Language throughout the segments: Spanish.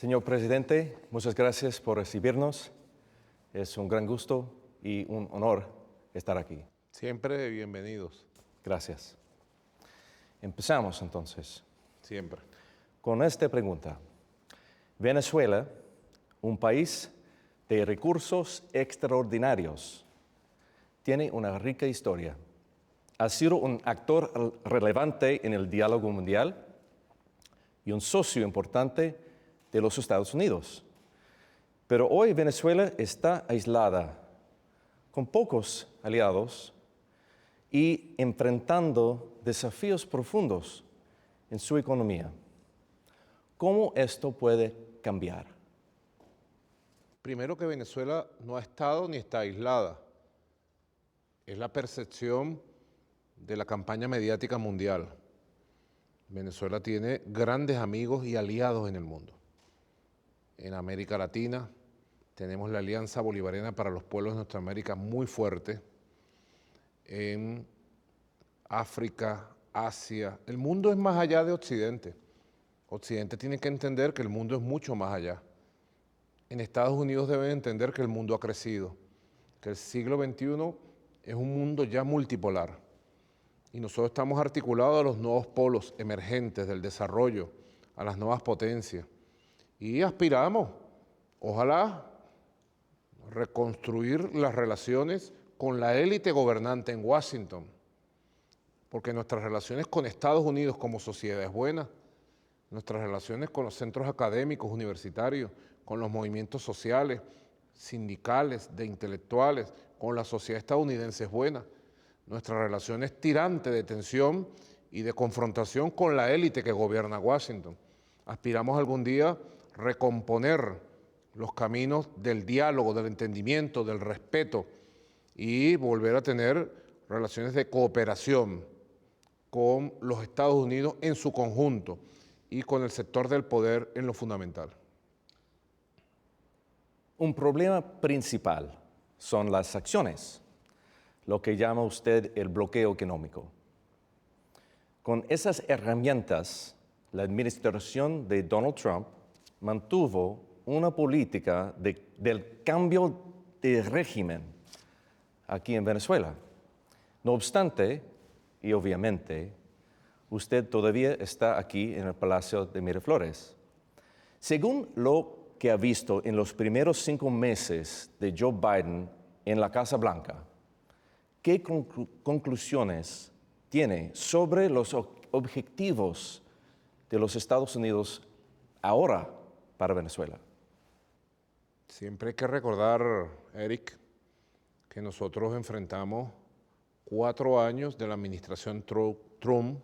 Señor presidente, muchas gracias por recibirnos. Es un gran gusto y un honor estar aquí. Siempre bienvenidos, Gracias. Empezamos entonces siempre. con esta pregunta. Venezuela, un país de recursos extraordinarios, tiene una rica historia. Ha sido un actor relevante en el diálogo mundial y un socio importante de los Estados Unidos. Pero hoy Venezuela está aislada, con pocos aliados y enfrentando desafíos profundos en su economía. ¿Cómo esto puede cambiar? Primero que Venezuela no ha estado ni está aislada. Es la percepción de la campaña mediática mundial. Venezuela tiene grandes amigos y aliados en el mundo. En América Latina tenemos la Alianza Bolivariana para los Pueblos de Nuestra América muy fuerte. En África, Asia, el mundo es más allá de Occidente. Occidente tiene que entender que el mundo es mucho más allá. En Estados Unidos deben entender que el mundo ha crecido, que el siglo XXI es un mundo ya multipolar. Y nosotros estamos articulados a los nuevos polos emergentes del desarrollo, a las nuevas potencias. Y aspiramos, ojalá, reconstruir las relaciones con la élite gobernante en Washington, porque nuestras relaciones con Estados Unidos como sociedad es buena, nuestras relaciones con los centros académicos, universitarios, con los movimientos sociales, sindicales, de intelectuales, con la sociedad estadounidense es buena. Nuestra relación es tirante de tensión y de confrontación con la élite que gobierna Washington. Aspiramos algún día recomponer los caminos del diálogo, del entendimiento, del respeto y volver a tener relaciones de cooperación con los Estados Unidos en su conjunto y con el sector del poder en lo fundamental. Un problema principal son las acciones, lo que llama usted el bloqueo económico. Con esas herramientas, la administración de Donald Trump mantuvo una política del cambio de régimen aquí en Venezuela. No obstante, y obviamente, usted todavía está aquí en el Palacio de Miraflores. Según lo que ha visto en los primeros 5 meses de Joe Biden en la Casa Blanca, ¿qué conclusiones tiene sobre los objetivos de los Estados Unidos ahora para Venezuela? Siempre hay que recordar, Eric, que nosotros enfrentamos 4 años de la administración Trump,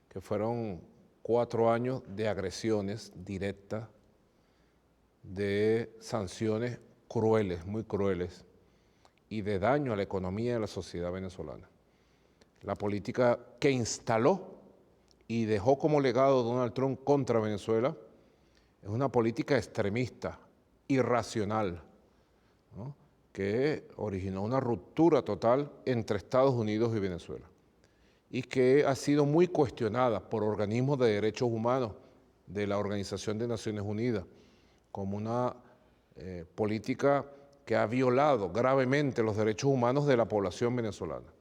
que fueron 4 años de agresiones directas, de sanciones crueles, muy crueles, y de daño a la economía y a la sociedad venezolana. La política que instaló y dejó como legado Donald Trump contra Venezuela es una política extremista, irracional, ¿no?, que originó una ruptura total entre Estados Unidos y Venezuela y que ha sido muy cuestionada por organismos de derechos humanos de la Organización de Naciones Unidas como una política que ha violado gravemente los derechos humanos de la población venezolana.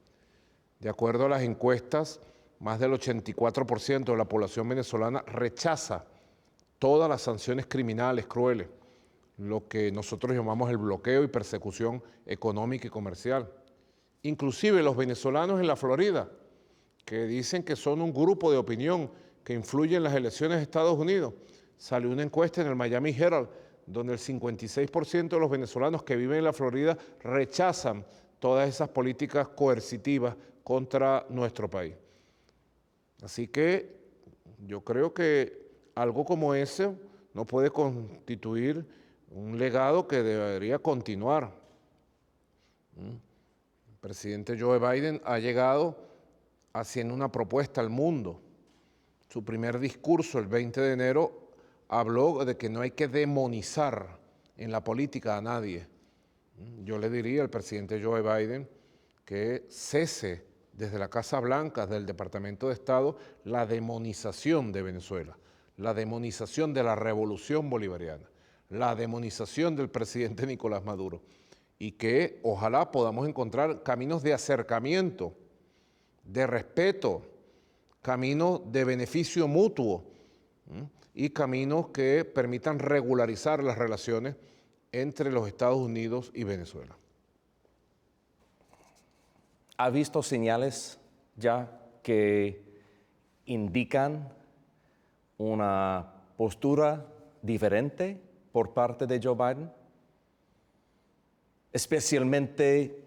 De acuerdo a las encuestas, más del 84% de la población venezolana rechaza todas las sanciones criminales crueles, lo que nosotros llamamos el bloqueo y persecución económica y comercial. Inclusive los venezolanos en la Florida, que dicen que son un grupo de opinión que influye en las elecciones de Estados Unidos, salió una encuesta en el Miami Herald donde el 56% de los venezolanos que viven en la Florida rechazan todas esas políticas coercitivas contra nuestro país. Así que yo creo que algo como ese no puede constituir un legado que debería continuar. El presidente Joe Biden ha llegado haciendo una propuesta al mundo. Su primer discurso, el 20 de enero, habló de que no hay que demonizar en la política a nadie. Yo le diría al presidente Joe Biden que cese desde la Casa Blanca, del Departamento de Estado, la demonización de Venezuela. la demonización de la revolución bolivariana, la demonización del presidente Nicolás Maduro, y que ojalá podamos encontrar caminos de acercamiento, de respeto, caminos de beneficio mutuo, y caminos que permitan regularizar las relaciones entre los Estados Unidos y Venezuela. ¿Ha visto señales ya que indican una postura diferente por parte de Joe Biden? Especialmente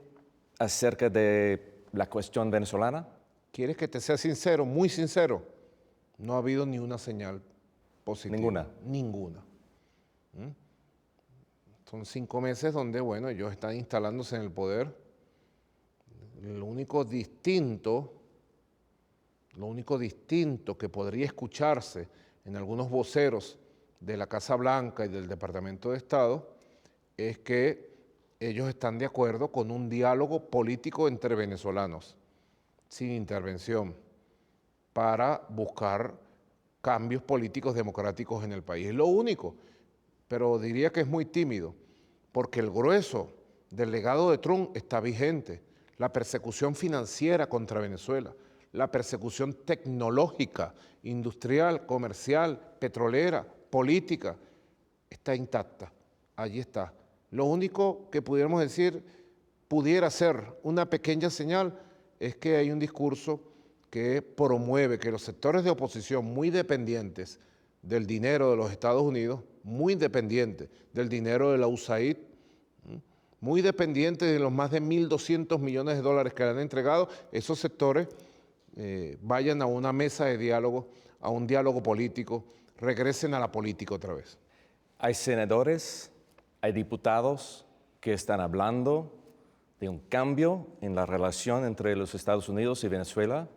acerca de la cuestión venezolana. ¿Quieres que te sea sincero, muy sincero? No ha habido ni una señal positiva. Ninguna. Ninguna. Son 5 meses donde, bueno, ellos están instalándose en el poder. Lo único distinto que podría escucharse en algunos voceros de la Casa Blanca y del Departamento de Estado es que ellos están de acuerdo con un diálogo político entre venezolanos, sin intervención, para buscar cambios políticos democráticos en el país. Es lo único, pero diría que es muy tímido, porque el grueso del legado de Trump está vigente. La persecución financiera contra Venezuela, la persecución tecnológica, industrial, comercial, petrolera, política, está intacta, allí está. Lo único que pudiéramos decir, pudiera ser una pequeña señal, es que hay un discurso que promueve que los sectores de oposición muy dependientes del dinero de los Estados Unidos, muy dependientes del dinero de la USAID, muy dependientes de los más de 1.200 millones de dólares que le han entregado, esos sectores vayan a una mesa de diálogo, a un diálogo político, regresen a la política otra vez. Hay senadores, hay diputados que están hablando de un cambio en la relación entre los Estados Unidos y Venezuela.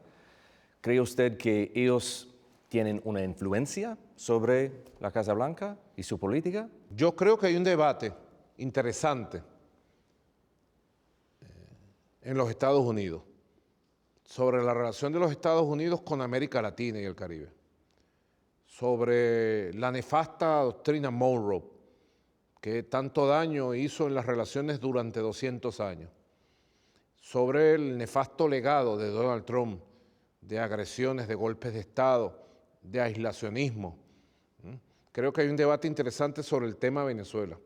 ¿Cree usted que ellos tienen una influencia sobre la Casa Blanca y su política? Yo creo que hay un debate interesante en los Estados Unidos sobre la relación de los Estados Unidos con América Latina y el Caribe, sobre la nefasta doctrina Monroe, que tanto daño hizo en las relaciones durante 200 años, sobre el nefasto legado de Donald Trump, de agresiones, de golpes de Estado, de aislacionismo. Creo que hay un debate interesante sobre el tema Venezuela.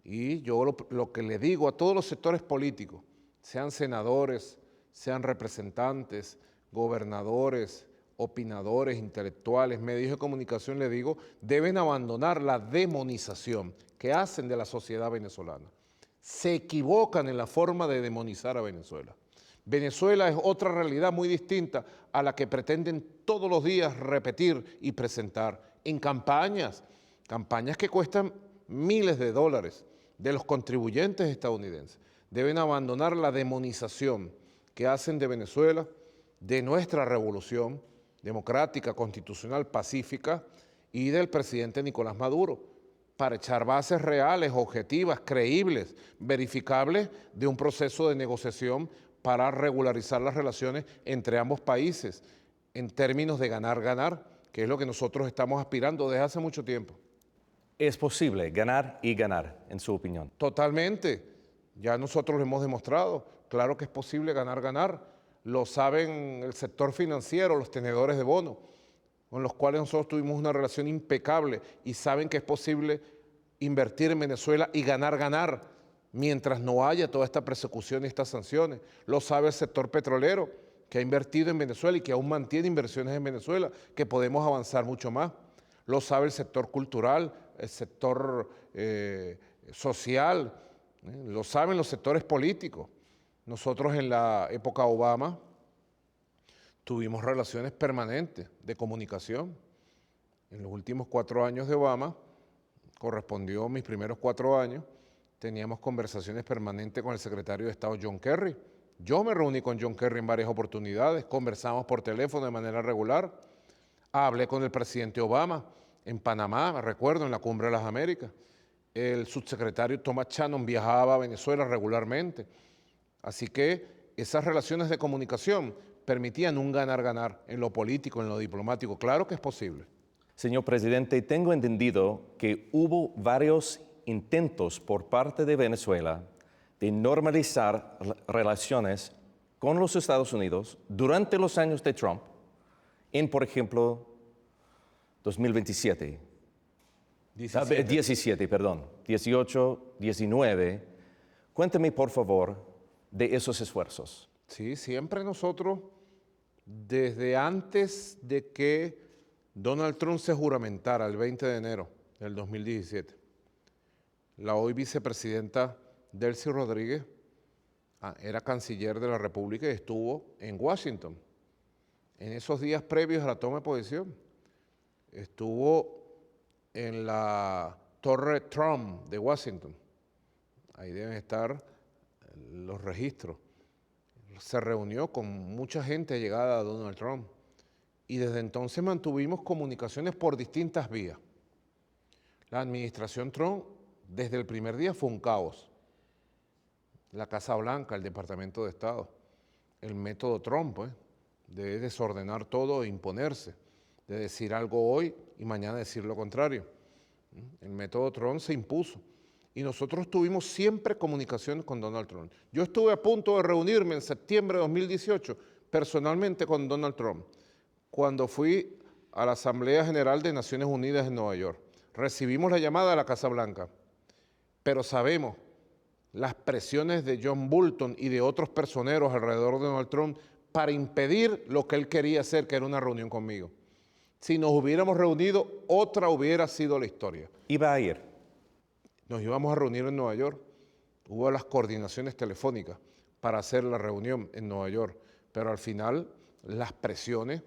Y yo lo que le digo a todos los sectores políticos, sean senadores, sean representantes, gobernadores, opinadores, intelectuales, medios de comunicación, le digo, deben abandonar la demonización que hacen de la sociedad venezolana. Se equivocan en la forma de demonizar a Venezuela. Venezuela es otra realidad muy distinta a la que pretenden todos los días repetir y presentar en campañas que cuestan miles de dólares de los contribuyentes estadounidenses. Deben abandonar la demonización que hacen de Venezuela, de nuestra revolución democrática, constitucional, pacífica y del presidente Nicolás Maduro, para echar bases reales, objetivas, creíbles, verificables de un proceso de negociación para regularizar las relaciones entre ambos países en términos de ganar-ganar, que es lo que nosotros estamos aspirando desde hace mucho tiempo. ¿Es posible ganar y ganar, en su opinión? Totalmente. Ya nosotros lo hemos demostrado. Claro que es posible ganar-ganar. Lo saben el sector financiero, los tenedores de bonos, con los cuales nosotros tuvimos una relación impecable y saben que es posible invertir en Venezuela y ganar-ganar mientras no haya toda esta persecución y estas sanciones. Lo sabe el sector petrolero, que ha invertido en Venezuela y que aún mantiene inversiones en Venezuela, que podemos avanzar mucho más. Lo sabe el sector cultural, el sector social, lo saben los sectores políticos. Nosotros en la época Obama tuvimos relaciones permanentes de comunicación. En los últimos 4 años de Obama, correspondió mis primeros 4 años, teníamos conversaciones permanentes con el secretario de Estado John Kerry. Yo me reuní con John Kerry en varias oportunidades, conversamos por teléfono de manera regular, hablé con el presidente Obama en Panamá, me recuerdo, en la Cumbre de las Américas. El subsecretario Thomas Shannon viajaba a Venezuela regularmente. Así que esas relaciones de comunicación permitían un ganar-ganar en lo político, en lo diplomático. Claro que es posible. Señor presidente, tengo entendido que hubo varios intentos por parte de Venezuela de normalizar relaciones con los Estados Unidos durante los años de Trump, en, por ejemplo, 2027. 17, perdón, 18, 19. Cuénteme, por favor, de esos esfuerzos. Sí, siempre nosotros, desde antes de que Donald Trump se juramentara el 20 de enero del 2017, la hoy vicepresidenta Delcy Rodríguez era canciller de la República y estuvo en Washington. En esos días previos a la toma de posesión, estuvo en la Torre Trump de Washington. Ahí deben estar los registros. Se reunió con mucha gente llegada a Donald Trump y desde entonces mantuvimos comunicaciones por distintas vías. La administración Trump desde el primer día fue un caos. La Casa Blanca, el Departamento de Estado, el método Trump, pues, de desordenar todo e imponerse, de decir algo hoy y mañana decir lo contrario. El método Trump se impuso y nosotros tuvimos siempre comunicación con Donald Trump. Yo estuve a punto de reunirme en septiembre de 2018 personalmente con Donald Trump cuando fui a la Asamblea General de Naciones Unidas en Nueva York. Recibimos la llamada de la Casa Blanca, pero sabemos las presiones de John Bolton y de otros personeros alrededor de Donald Trump para impedir lo que él quería hacer, que era una reunión conmigo. Si nos hubiéramos reunido, otra hubiera sido la historia. ¿Iba a ir? Nos íbamos a reunir en Nueva York. Hubo las coordinaciones telefónicas para hacer la reunión en Nueva York, pero al final las presiones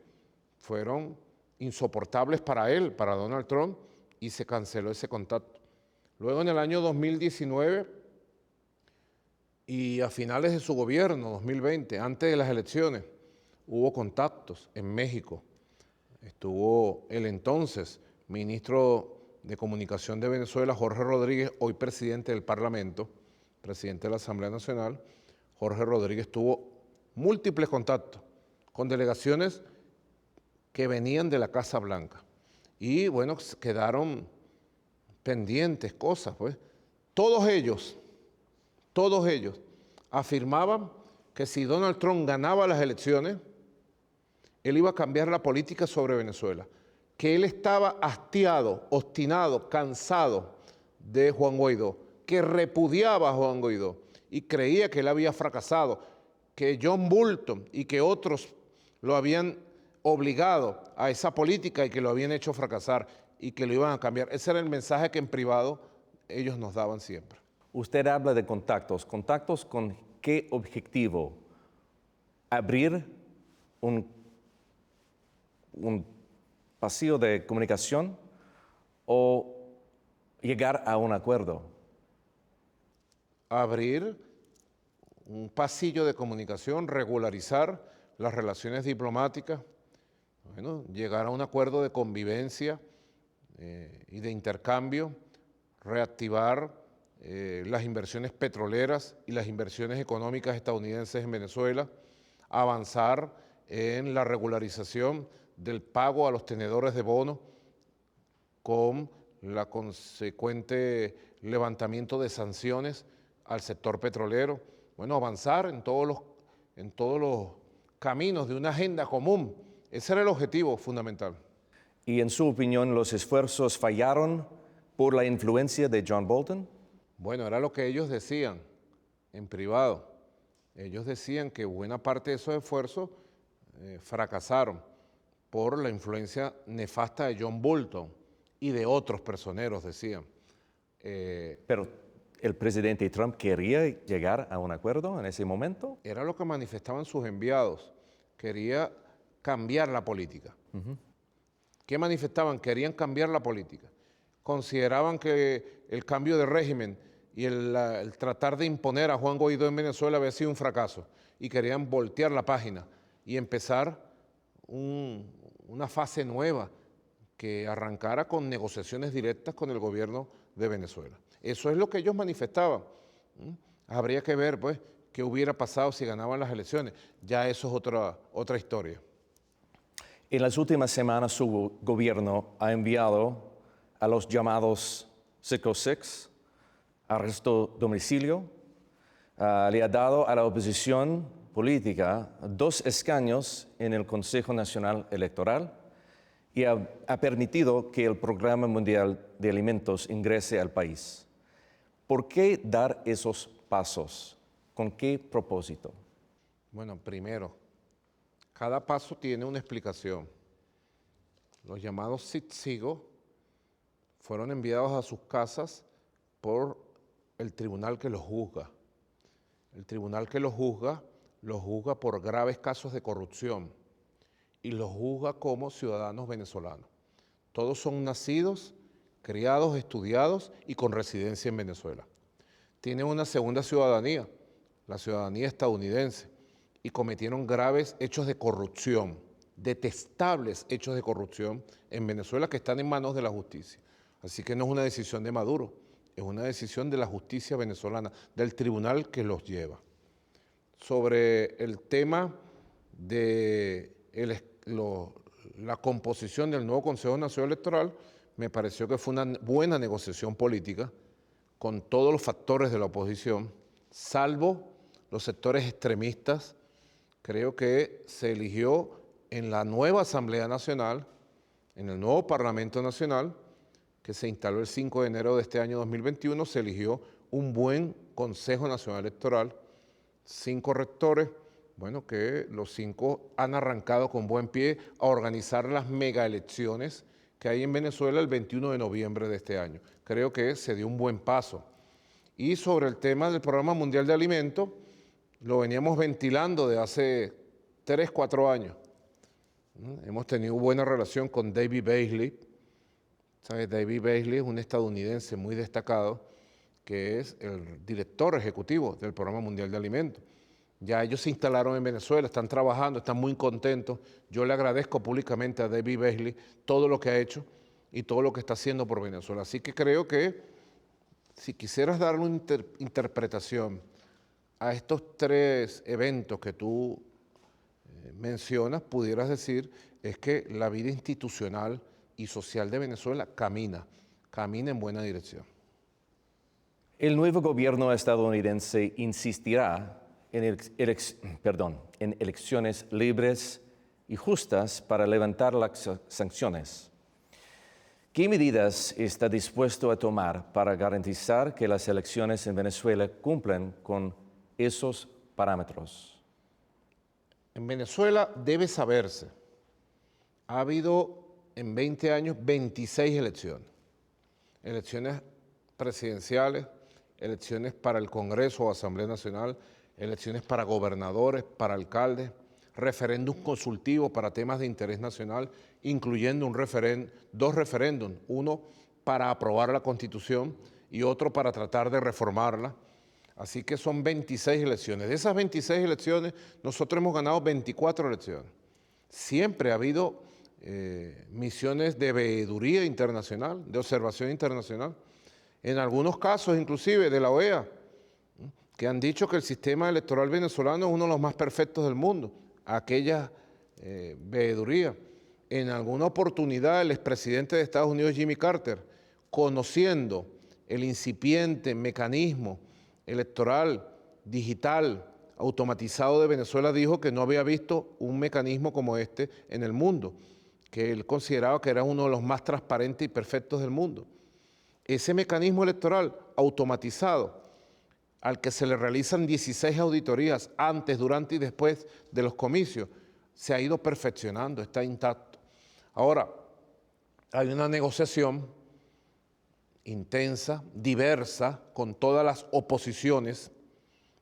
fueron insoportables para él, para Donald Trump, y se canceló ese contacto. Luego en el año 2019 y a finales de su gobierno, 2020, antes de las elecciones, hubo contactos en México. Estuvo el entonces ministro de Comunicación de Venezuela, Jorge Rodríguez, hoy presidente del Parlamento, presidente de la Asamblea Nacional. Jorge Rodríguez tuvo múltiples contactos con delegaciones que venían de la Casa Blanca. Y bueno, quedaron pendientes cosas, pues. Todos ellos afirmaban que si Donald Trump ganaba las elecciones, él iba a cambiar la política sobre Venezuela, que él estaba hastiado, obstinado, cansado de Juan Guaidó, que repudiaba a Juan Guaidó y creía que él había fracasado, que John Bolton y que otros lo habían obligado a esa política y que lo habían hecho fracasar y que lo iban a cambiar. Ese era el mensaje que en privado ellos nos daban siempre. Usted habla de contactos. ¿Contactos con qué objetivo? ¿Abrir un pasillo de comunicación o llegar a un acuerdo? Abrir un pasillo de comunicación, regularizar las relaciones diplomáticas, bueno, llegar a un acuerdo de convivencia y de intercambio, reactivar las inversiones petroleras y las inversiones económicas estadounidenses en Venezuela, avanzar en la regularización del pago a los tenedores de bonos con la consecuente levantamiento de sanciones al sector petrolero, bueno, avanzar en todos los caminos de una agenda común. Ese era el objetivo fundamental. ¿Y en su opinión los esfuerzos fallaron por la influencia de John Bolton? Bueno, era lo que ellos decían en privado. Ellos decían que buena parte de esos esfuerzos fracasaron por la influencia nefasta de John Bolton y de otros personeros, decían. Pero el presidente Trump quería llegar a un acuerdo en ese momento. Era lo que manifestaban sus enviados. Quería cambiar la política. ¿Qué manifestaban? Querían cambiar la política. Consideraban que el cambio de régimen y el tratar de imponer a Juan Guaidó en Venezuela había sido un fracaso y querían voltear la página y empezar una fase nueva que arrancara con negociaciones directas con el gobierno de Venezuela. Eso es lo que ellos manifestaban. Habría que ver, pues, qué hubiera pasado si ganaban las elecciones. Ya eso es otra historia. En las últimas semanas su gobierno ha enviado a los llamados 606, arresto domicilio, le ha dado a la oposición política 2 escaños en el Consejo Nacional Electoral y ha permitido que el Programa Mundial de Alimentos ingrese al país. ¿Por qué dar esos pasos? ¿Con qué propósito? Bueno, primero, cada paso tiene una explicación. Los llamados Sitsigo fueron enviados a sus casas por el tribunal que los juzga. El tribunal que los juzga por graves casos de corrupción y los juzga como ciudadanos venezolanos. Todos son nacidos, criados, estudiados y con residencia en Venezuela. Tienen una segunda ciudadanía, la ciudadanía estadounidense, y cometieron graves hechos de corrupción, detestables hechos de corrupción en Venezuela que están en manos de la justicia. Así que no es una decisión de Maduro, es una decisión de la justicia venezolana, del tribunal que los lleva. Sobre el tema de la composición del nuevo Consejo Nacional Electoral, me pareció que fue una buena negociación política con todos los factores de la oposición, salvo los sectores extremistas. Creo que se eligió en la nueva Asamblea Nacional, en el nuevo Parlamento Nacional, que se instaló el 5 de enero de este año 2021, se eligió un buen Consejo Nacional Electoral, 5 rectores, bueno, que los 5 han arrancado con buen pie a organizar las megaelecciones que hay en Venezuela el 21 de noviembre de este año. Creo que se dio un buen paso. Y sobre el tema del Programa Mundial de Alimentos, lo veníamos ventilando de hace 3, 4 años. Hemos tenido buena relación con David Beasley. ¿Sabes? David Beasley es un estadounidense muy destacado que es el director ejecutivo del Programa Mundial de Alimentos. Ya ellos se instalaron en Venezuela, están trabajando, están muy contentos. Yo le agradezco públicamente a David Beasley todo lo que ha hecho y todo lo que está haciendo por Venezuela. Así que creo que si quisieras darle una interpretación a estos 3 eventos que tú mencionas, pudieras decir es que la vida institucional y social de Venezuela camina en buena dirección. El nuevo gobierno estadounidense insistirá en elecciones libres y justas para levantar las sanciones. ¿Qué medidas está dispuesto a tomar para garantizar que las elecciones en Venezuela cumplen con esos parámetros? En Venezuela debe saberse, ha habido en 20 años 26 elecciones. Elecciones presidenciales, elecciones para el Congreso o Asamblea Nacional, elecciones para gobernadores, para alcaldes, referéndum consultivo para temas de interés nacional, incluyendo 2 referéndums, uno para aprobar la Constitución y otro para tratar de reformarla. Así que son 26 elecciones. De esas 26 elecciones, nosotros hemos ganado 24 elecciones. Siempre ha habido misiones de veeduría internacional, de observación internacional, en algunos casos inclusive de la OEA, que han dicho que el sistema electoral venezolano es uno de los más perfectos del mundo, aquella veeduría. En alguna oportunidad el expresidente de Estados Unidos, Jimmy Carter, conociendo el incipiente mecanismo electoral, digital, automatizado de Venezuela, dijo que no había visto un mecanismo como este en el mundo, que él consideraba que era uno de los más transparentes y perfectos del mundo. Ese mecanismo electoral automatizado, al que se le realizan 16 auditorías antes, durante y después de los comicios, se ha ido perfeccionando, está intacto. Ahora, hay una negociación intensa, diversa, con todas las oposiciones.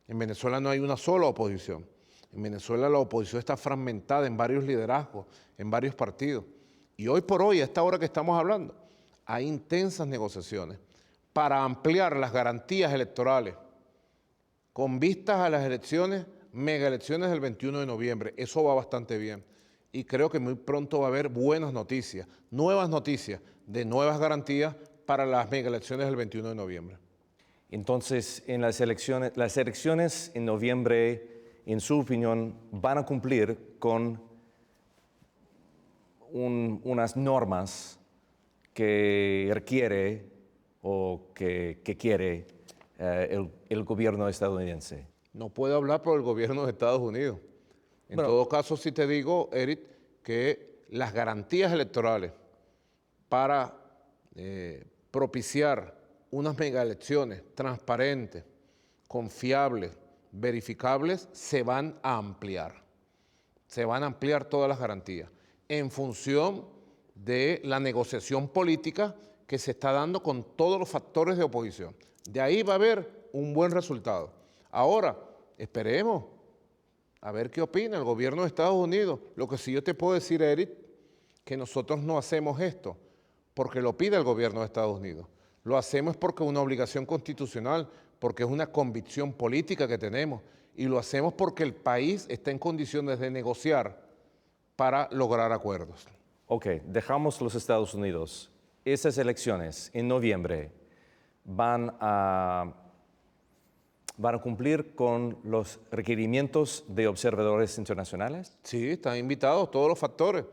En Venezuela no hay una sola oposición. En Venezuela la oposición está fragmentada en varios liderazgos, en varios partidos. Y hoy por hoy, a esta hora que estamos hablando, hay intensas negociaciones para ampliar las garantías electorales con vistas a las elecciones, megaelecciones del 21 de noviembre. Eso va bastante bien. Y creo que muy pronto va a haber buenas noticias, nuevas noticias de nuevas garantías para las megaelecciones del 21 de noviembre. Entonces, en las elecciones en noviembre, en su opinión, van a cumplir con unas normas que requiere o que quiere el gobierno estadounidense. No puedo hablar por el gobierno de Estados Unidos. En Bueno, todo caso, sí te digo, Eric, que las garantías electorales para propiciar unas megaelecciones transparentes, confiables, verificables, se van a ampliar. Se van a ampliar todas las garantías en función de la negociación política que se está dando con todos los factores de oposición. De ahí va a haber un buen resultado. Ahora, esperemos a ver qué opina el gobierno de Estados Unidos. Lo que sí yo te puedo decir, Eric, que nosotros no hacemos esto porque lo pide el gobierno de Estados Unidos. Lo hacemos porque es una obligación constitucional, porque es una convicción política que tenemos, y lo hacemos porque el país está en condiciones de negociar para lograr acuerdos. Ok, dejamos los Estados Unidos. Esas elecciones en noviembre van a cumplir con los requerimientos de observadores internacionales. Sí, están invitados todos los factores.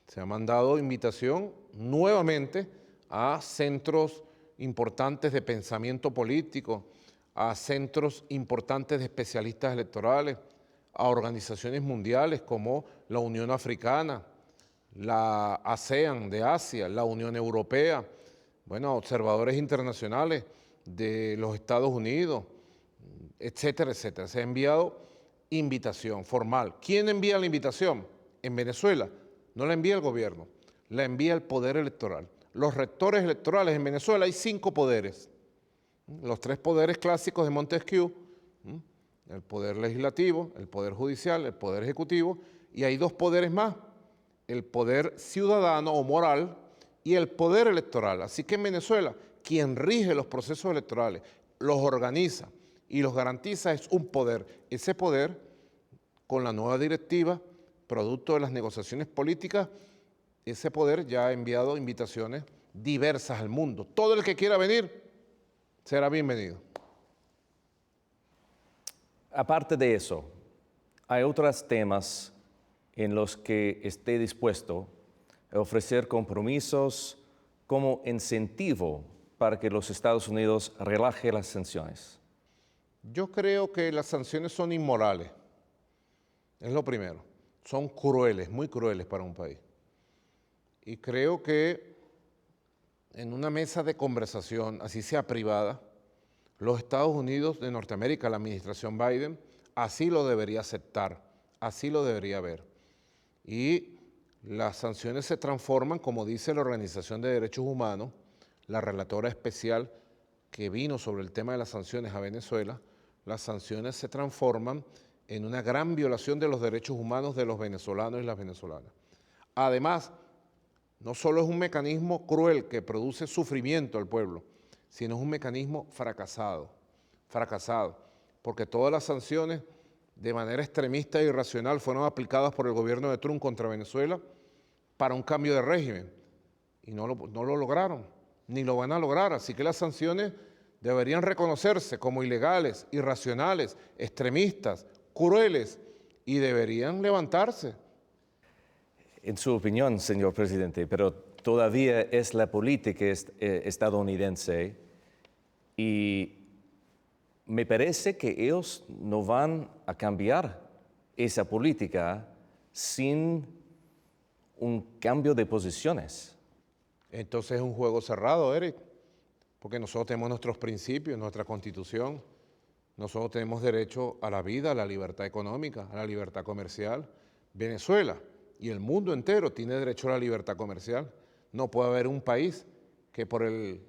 Se ha mandado invitación nuevamente a centros importantes de pensamiento político, a centros importantes de especialistas electorales, a organizaciones mundiales como la Unión Africana, la ASEAN de Asia, la Unión Europea, bueno, a observadores internacionales de los Estados Unidos, etcétera, etcétera. Se ha enviado invitación formal. ¿Quién envía la invitación? En Venezuela no la envía el gobierno, la envía el poder electoral. Los rectores electorales en Venezuela hay 5 poderes. Los 3 poderes clásicos de Montesquieu, el poder legislativo, el poder judicial, el poder ejecutivo, y hay 2 poderes más, el poder ciudadano o moral y el poder electoral. Así que en Venezuela, quien rige los procesos electorales, los organiza y los garantiza es un poder. Ese poder, con la nueva directiva, producto de las negociaciones políticas, ese poder ya ha enviado invitaciones diversas al mundo. Todo el que quiera venir será bienvenido. Aparte de eso, hay otros temas en los que esté dispuesto a ofrecer compromisos como incentivo para que los Estados Unidos relaje las sanciones. Yo creo que las sanciones son inmorales, es lo primero. Son crueles, muy crueles para un país. Y creo que en una mesa de conversación, así sea privada, los Estados Unidos de Norteamérica, la administración Biden, así lo debería aceptar, así lo debería ver. Y las sanciones se transforman, como dice la Organización de Derechos Humanos, la relatora especial que vino sobre el tema de las sanciones a Venezuela, las sanciones se transforman en una gran violación de los derechos humanos de los venezolanos y las venezolanas. Además, no solo es un mecanismo cruel que produce sufrimiento al pueblo, sino es un mecanismo fracasado, porque todas las sanciones de manera extremista e irracional fueron aplicadas por el gobierno de Trump contra Venezuela para un cambio de régimen y no lo lograron, ni lo van a lograr. Así que las sanciones deberían reconocerse como ilegales, irracionales, extremistas, crueles, y deberían levantarse. En su opinión, señor presidente, pero todavía es la política estadounidense y me parece que ellos no van a cambiar esa política sin un cambio de posiciones. Entonces es un juego cerrado, Eric, porque nosotros tenemos nuestros principios, nuestra constitución, nosotros tenemos derecho a la vida, a la libertad económica, a la libertad comercial. Venezuela y el mundo entero tiene derecho a la libertad comercial. No puede haber un país que por el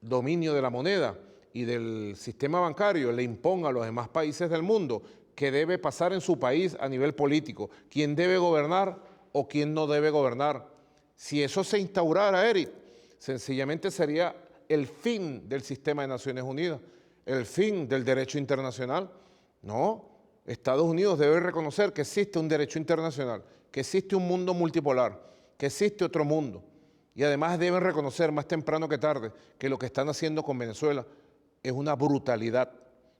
dominio de la moneda y del sistema bancario le imponga a los demás países del mundo qué debe pasar en su país a nivel político, quién debe gobernar o quién no debe gobernar. Si eso se instaurara, Eric, sencillamente sería el fin del sistema de Naciones Unidas, el fin del derecho internacional. No, Estados Unidos debe reconocer que existe un derecho internacional, que existe un mundo multipolar, que existe otro mundo. Y además deben reconocer más temprano que tarde que lo que están haciendo con Venezuela es una brutalidad,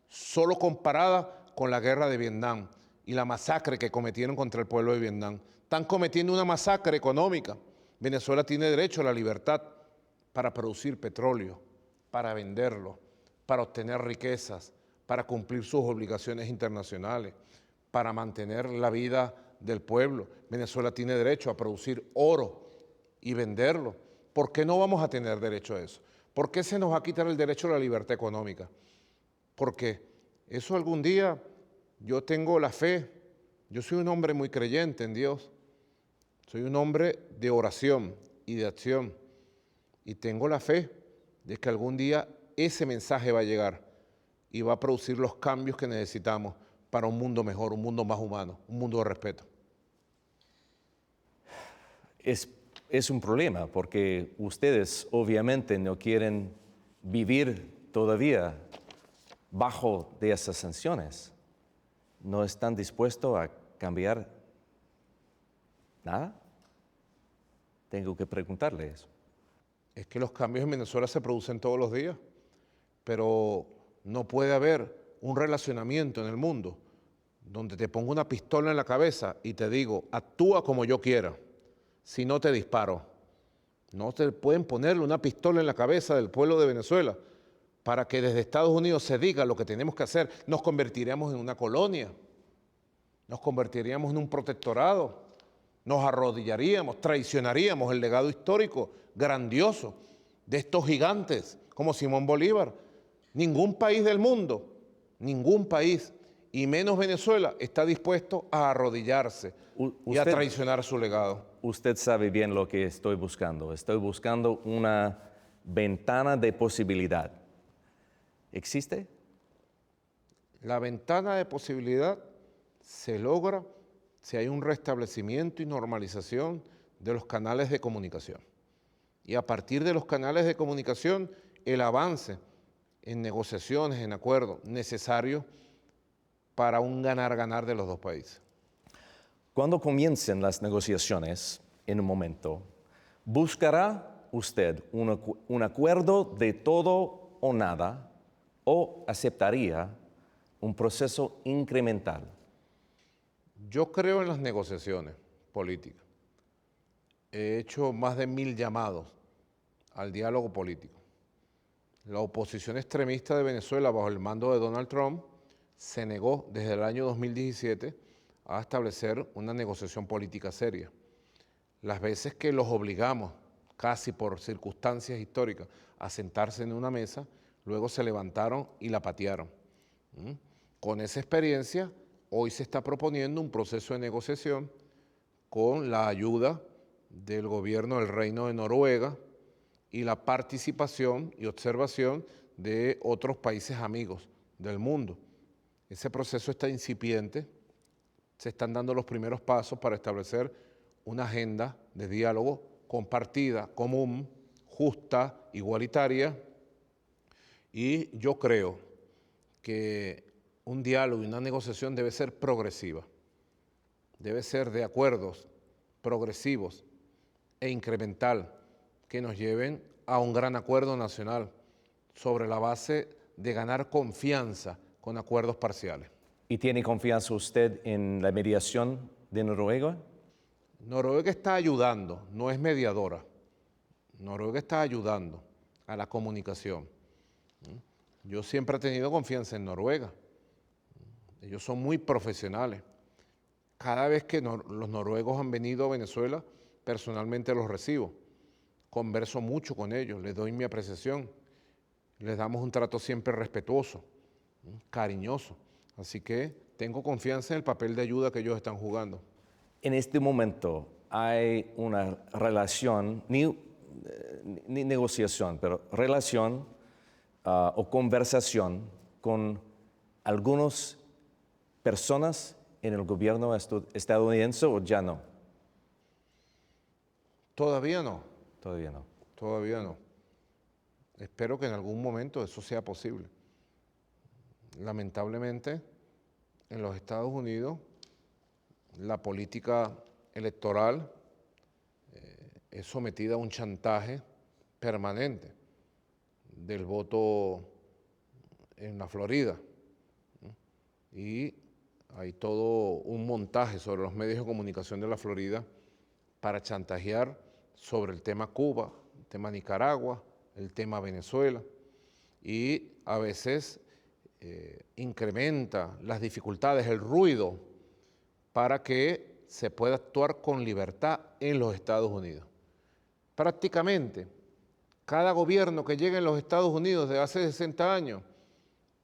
solo comparada con la guerra de Vietnam y la masacre que cometieron contra el pueblo de Vietnam. Están cometiendo una masacre económica. Venezuela tiene derecho a la libertad para producir petróleo, para venderlo, para obtener riquezas, para cumplir sus obligaciones internacionales, para mantener la vida del pueblo. Venezuela tiene derecho a producir oro y venderlo. ¿Por qué no vamos a tener derecho a eso? ¿Por qué se nos va a quitar el derecho a la libertad económica? Porque eso algún día, yo tengo la fe, yo soy un hombre muy creyente en Dios, soy un hombre de oración y de acción, y tengo la fe de que algún día ese mensaje va a llegar y va a producir los cambios que necesitamos para un mundo mejor, un mundo más humano, un mundo de respeto. Es un problema porque ustedes obviamente no quieren vivir todavía bajo de esas sanciones. ¿No están dispuestos a cambiar nada? Tengo que preguntarle eso. Es que los cambios en Venezuela se producen todos los días, pero no puede haber un relacionamiento en el mundo donde te pongo una pistola en la cabeza y te digo, actúa como yo quiera, si no te disparo. No te pueden ponerle una pistola en la cabeza del pueblo de Venezuela para que desde Estados Unidos se diga lo que tenemos que hacer. Nos convertiríamos en una colonia, nos convertiríamos en un protectorado, nos arrodillaríamos, traicionaríamos el legado histórico grandioso de estos gigantes como Simón Bolívar. Ningún país del mundo, ningún país, y menos Venezuela, está dispuesto a arrodillarse y a traicionar su legado. Usted sabe bien lo que estoy buscando. Estoy buscando una ventana de posibilidad. ¿Existe? La ventana de posibilidad se logra si hay un restablecimiento y normalización de los canales de comunicación. Y a partir de los canales de comunicación, el avance en negociaciones, en acuerdos necesarios para un ganar-ganar de los dos países. Cuando comiencen las negociaciones, en un momento, ¿buscará usted un acuerdo de todo o nada o aceptaría un proceso incremental? Yo creo en las negociaciones políticas. He hecho más de 1000 llamados al diálogo político. La oposición extremista de Venezuela, bajo el mando de Donald Trump, se negó desde el año 2017 a establecer una negociación política seria. Las veces que los obligamos, casi por circunstancias históricas, a sentarse en una mesa, luego se levantaron y la patearon. Con esa experiencia, hoy se está proponiendo un proceso de negociación con la ayuda del gobierno del Reino de Noruega y la participación y observación de otros países amigos del mundo. Ese proceso está incipiente, se están dando los primeros pasos para establecer una agenda de diálogo compartida, común, justa, igualitaria, y yo creo que un diálogo y una negociación debe ser progresiva, debe ser de acuerdos progresivos e incremental que nos lleven a un gran acuerdo nacional sobre la base de ganar confianza con acuerdos parciales. ¿Y tiene confianza usted en la mediación de Noruega? Noruega está ayudando, no es mediadora. Noruega está ayudando a la comunicación. Yo siempre he tenido confianza en Noruega. Ellos son muy profesionales. Cada vez que los noruegos han venido a Venezuela, personalmente los recibo. Converso mucho con ellos, les doy mi apreciación. Les damos un trato siempre respetuoso, cariñoso. Así que tengo confianza en el papel de ayuda que ellos están jugando. En este momento hay una relación, ni negociación, pero relación o conversación con algunas personas en el gobierno estadounidense o ya no? Todavía no. Todavía no. Todavía no. Espero que en algún momento eso sea posible. Lamentablemente, en los Estados Unidos, la política electoral es sometida a un chantaje permanente del voto en la Florida. Y hay todo un montaje sobre los medios de comunicación de la Florida para chantajear sobre el tema Cuba, el tema Nicaragua, el tema Venezuela, y a veces incrementa las dificultades, el ruido, para que se pueda actuar con libertad en los Estados Unidos. Prácticamente, cada gobierno que llega en los Estados Unidos desde hace 60 años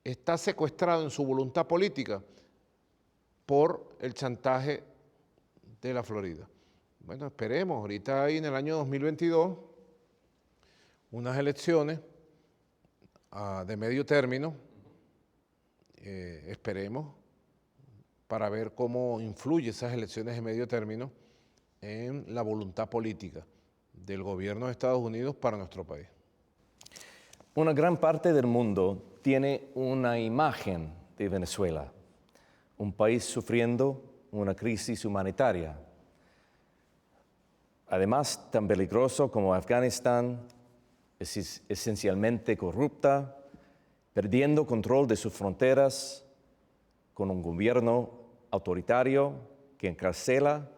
está secuestrado en su voluntad política por el chantaje de la Florida. Bueno, esperemos, ahorita hay en el año 2022 unas elecciones de medio término, esperemos, para ver cómo influye esas elecciones de medio término en la voluntad política del gobierno de Estados Unidos para nuestro país. Una gran parte del mundo tiene una imagen de Venezuela, un país sufriendo una crisis humanitaria. Además, tan peligroso como Afganistán, es esencialmente corrupta, perdiendo control de sus fronteras, con un gobierno autoritario que encarcela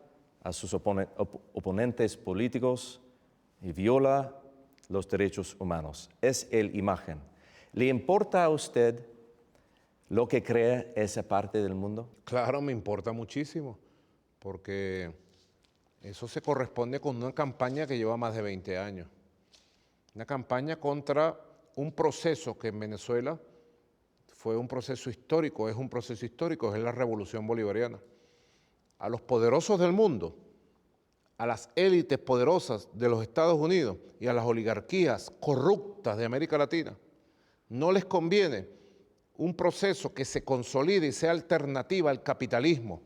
a sus oponentes políticos y viola los derechos humanos. Es la imagen. ¿Le importa a usted lo que cree esa parte del mundo? Claro, me importa muchísimo, porque eso se corresponde con una campaña que lleva más de 20 años. Una campaña contra un proceso que en Venezuela fue un proceso histórico, es un proceso histórico, es la Revolución Bolivariana. A los poderosos del mundo, a las élites poderosas de los Estados Unidos y a las oligarquías corruptas de América Latina, no les conviene un proceso que se consolide y sea alternativa al capitalismo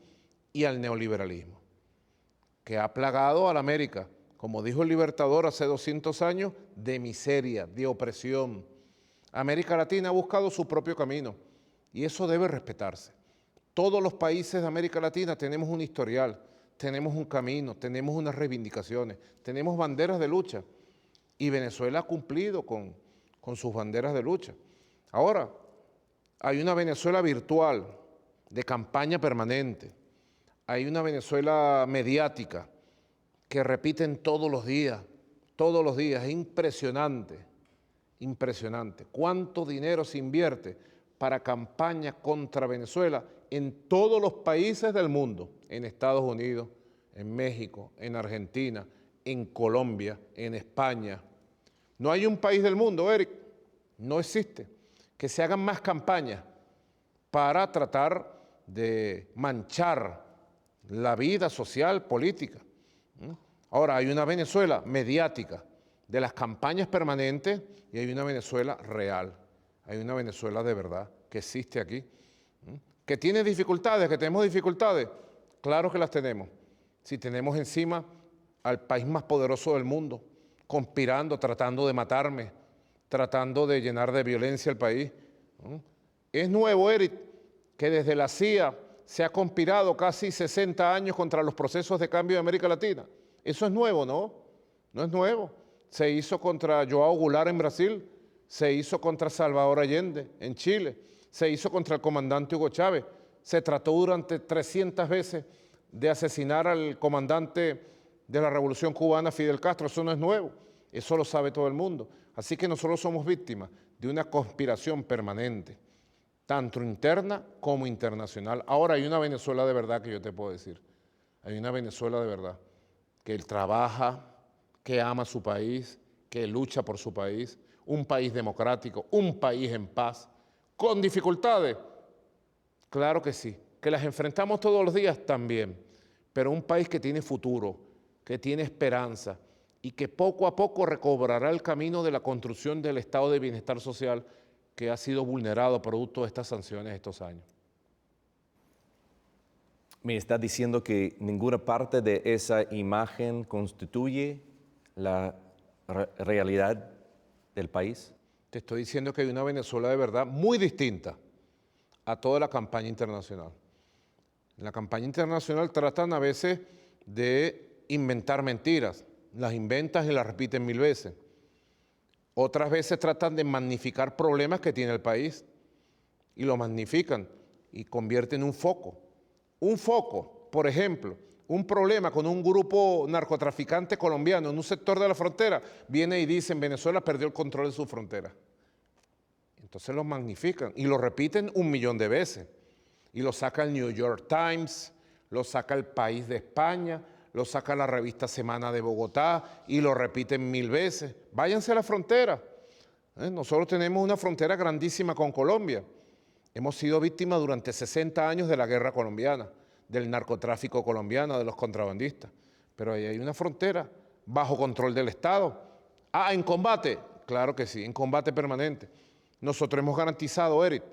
y al neoliberalismo, que ha plagado a la América, como dijo el Libertador hace 200 años, de miseria, de opresión. América Latina ha buscado su propio camino y eso debe respetarse. Todos los países de América Latina tenemos un historial, tenemos un camino, tenemos unas reivindicaciones, tenemos banderas de lucha y Venezuela ha cumplido con sus banderas de lucha. Ahora, hay una Venezuela virtual, de campaña permanente, hay una Venezuela mediática que repiten todos los días, es impresionante, impresionante. ¿Cuánto dinero se invierte para campañas contra Venezuela en todos los países del mundo? En Estados Unidos, en México, en Argentina, en Colombia, en España. No hay un país del mundo, Eric, no existe, que se hagan más campañas para tratar de manchar la vida social, política. Ahora, hay una Venezuela mediática de las campañas permanentes y hay una Venezuela real, hay una Venezuela de verdad que existe aquí. ¿Que tiene dificultades, que tenemos dificultades? Claro que las tenemos. Si tenemos encima al país más poderoso del mundo, conspirando, tratando de matarme, tratando de llenar de violencia el país. Es nuevo, Eric, que desde la CIA se ha conspirado casi 60 años contra los procesos de cambio de América Latina. Eso es nuevo, ¿no? No es nuevo. Se hizo contra João Goulart en Brasil, se hizo contra Salvador Allende en Chile, se hizo contra el comandante Hugo Chávez, se trató durante 300 veces de asesinar al comandante de la Revolución Cubana, Fidel Castro. Eso no es nuevo, eso lo sabe todo el mundo. Así que nosotros somos víctimas de una conspiración permanente, tanto interna como internacional. Ahora hay una Venezuela de verdad que yo te puedo decir, hay una Venezuela de verdad, que él trabaja, que ama su país, que lucha por su país, un país democrático, un país en paz, con dificultades, claro que sí, que las enfrentamos todos los días también, pero un país que tiene futuro, que tiene esperanza y que poco a poco recobrará el camino de la construcción del estado de bienestar social que ha sido vulnerado producto de estas sanciones estos años. ¿Me está diciendo que ninguna parte de esa imagen constituye la realidad del país? Te estoy diciendo que hay una Venezuela de verdad muy distinta a toda la campaña internacional. En la campaña internacional tratan a veces de inventar mentiras, las inventan y las repiten 1000 veces. Otras veces tratan de magnificar problemas que tiene el país y lo magnifican y convierten en un foco. un foco, por ejemplo, un problema con un grupo narcotraficante colombiano en un sector de la frontera, viene y dicen Venezuela perdió el control de su frontera. Entonces lo magnifican y lo repiten 1.000.000 de veces. Y lo saca el New York Times, lo saca el País de España, lo saca la revista Semana de Bogotá y lo repiten 1000 veces. Váyanse a la frontera. Nosotros tenemos una frontera grandísima con Colombia. Hemos sido víctimas durante 60 años de la guerra colombiana, del narcotráfico colombiano, de los contrabandistas. Pero ahí hay una frontera bajo control del Estado. Ah, ¿en combate? Claro que sí, en combate permanente. Nosotros hemos garantizado, Eric,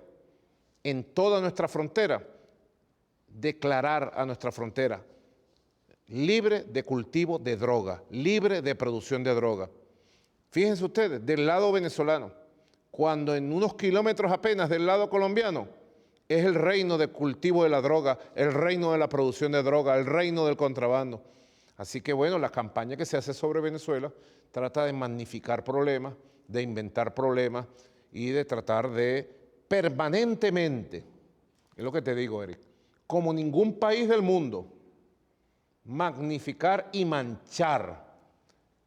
en toda nuestra frontera, declarar a nuestra frontera libre de cultivo de droga, libre de producción de droga. Fíjense ustedes, del lado venezolano, cuando en unos kilómetros apenas del lado colombiano, es el reino de cultivo de la droga, el reino de la producción de droga, el reino del contrabando. Así que bueno, la campaña que se hace sobre Venezuela trata de magnificar problemas, de inventar problemas y de tratar de permanentemente, es lo que te digo, Eric, como ningún país del mundo, magnificar y manchar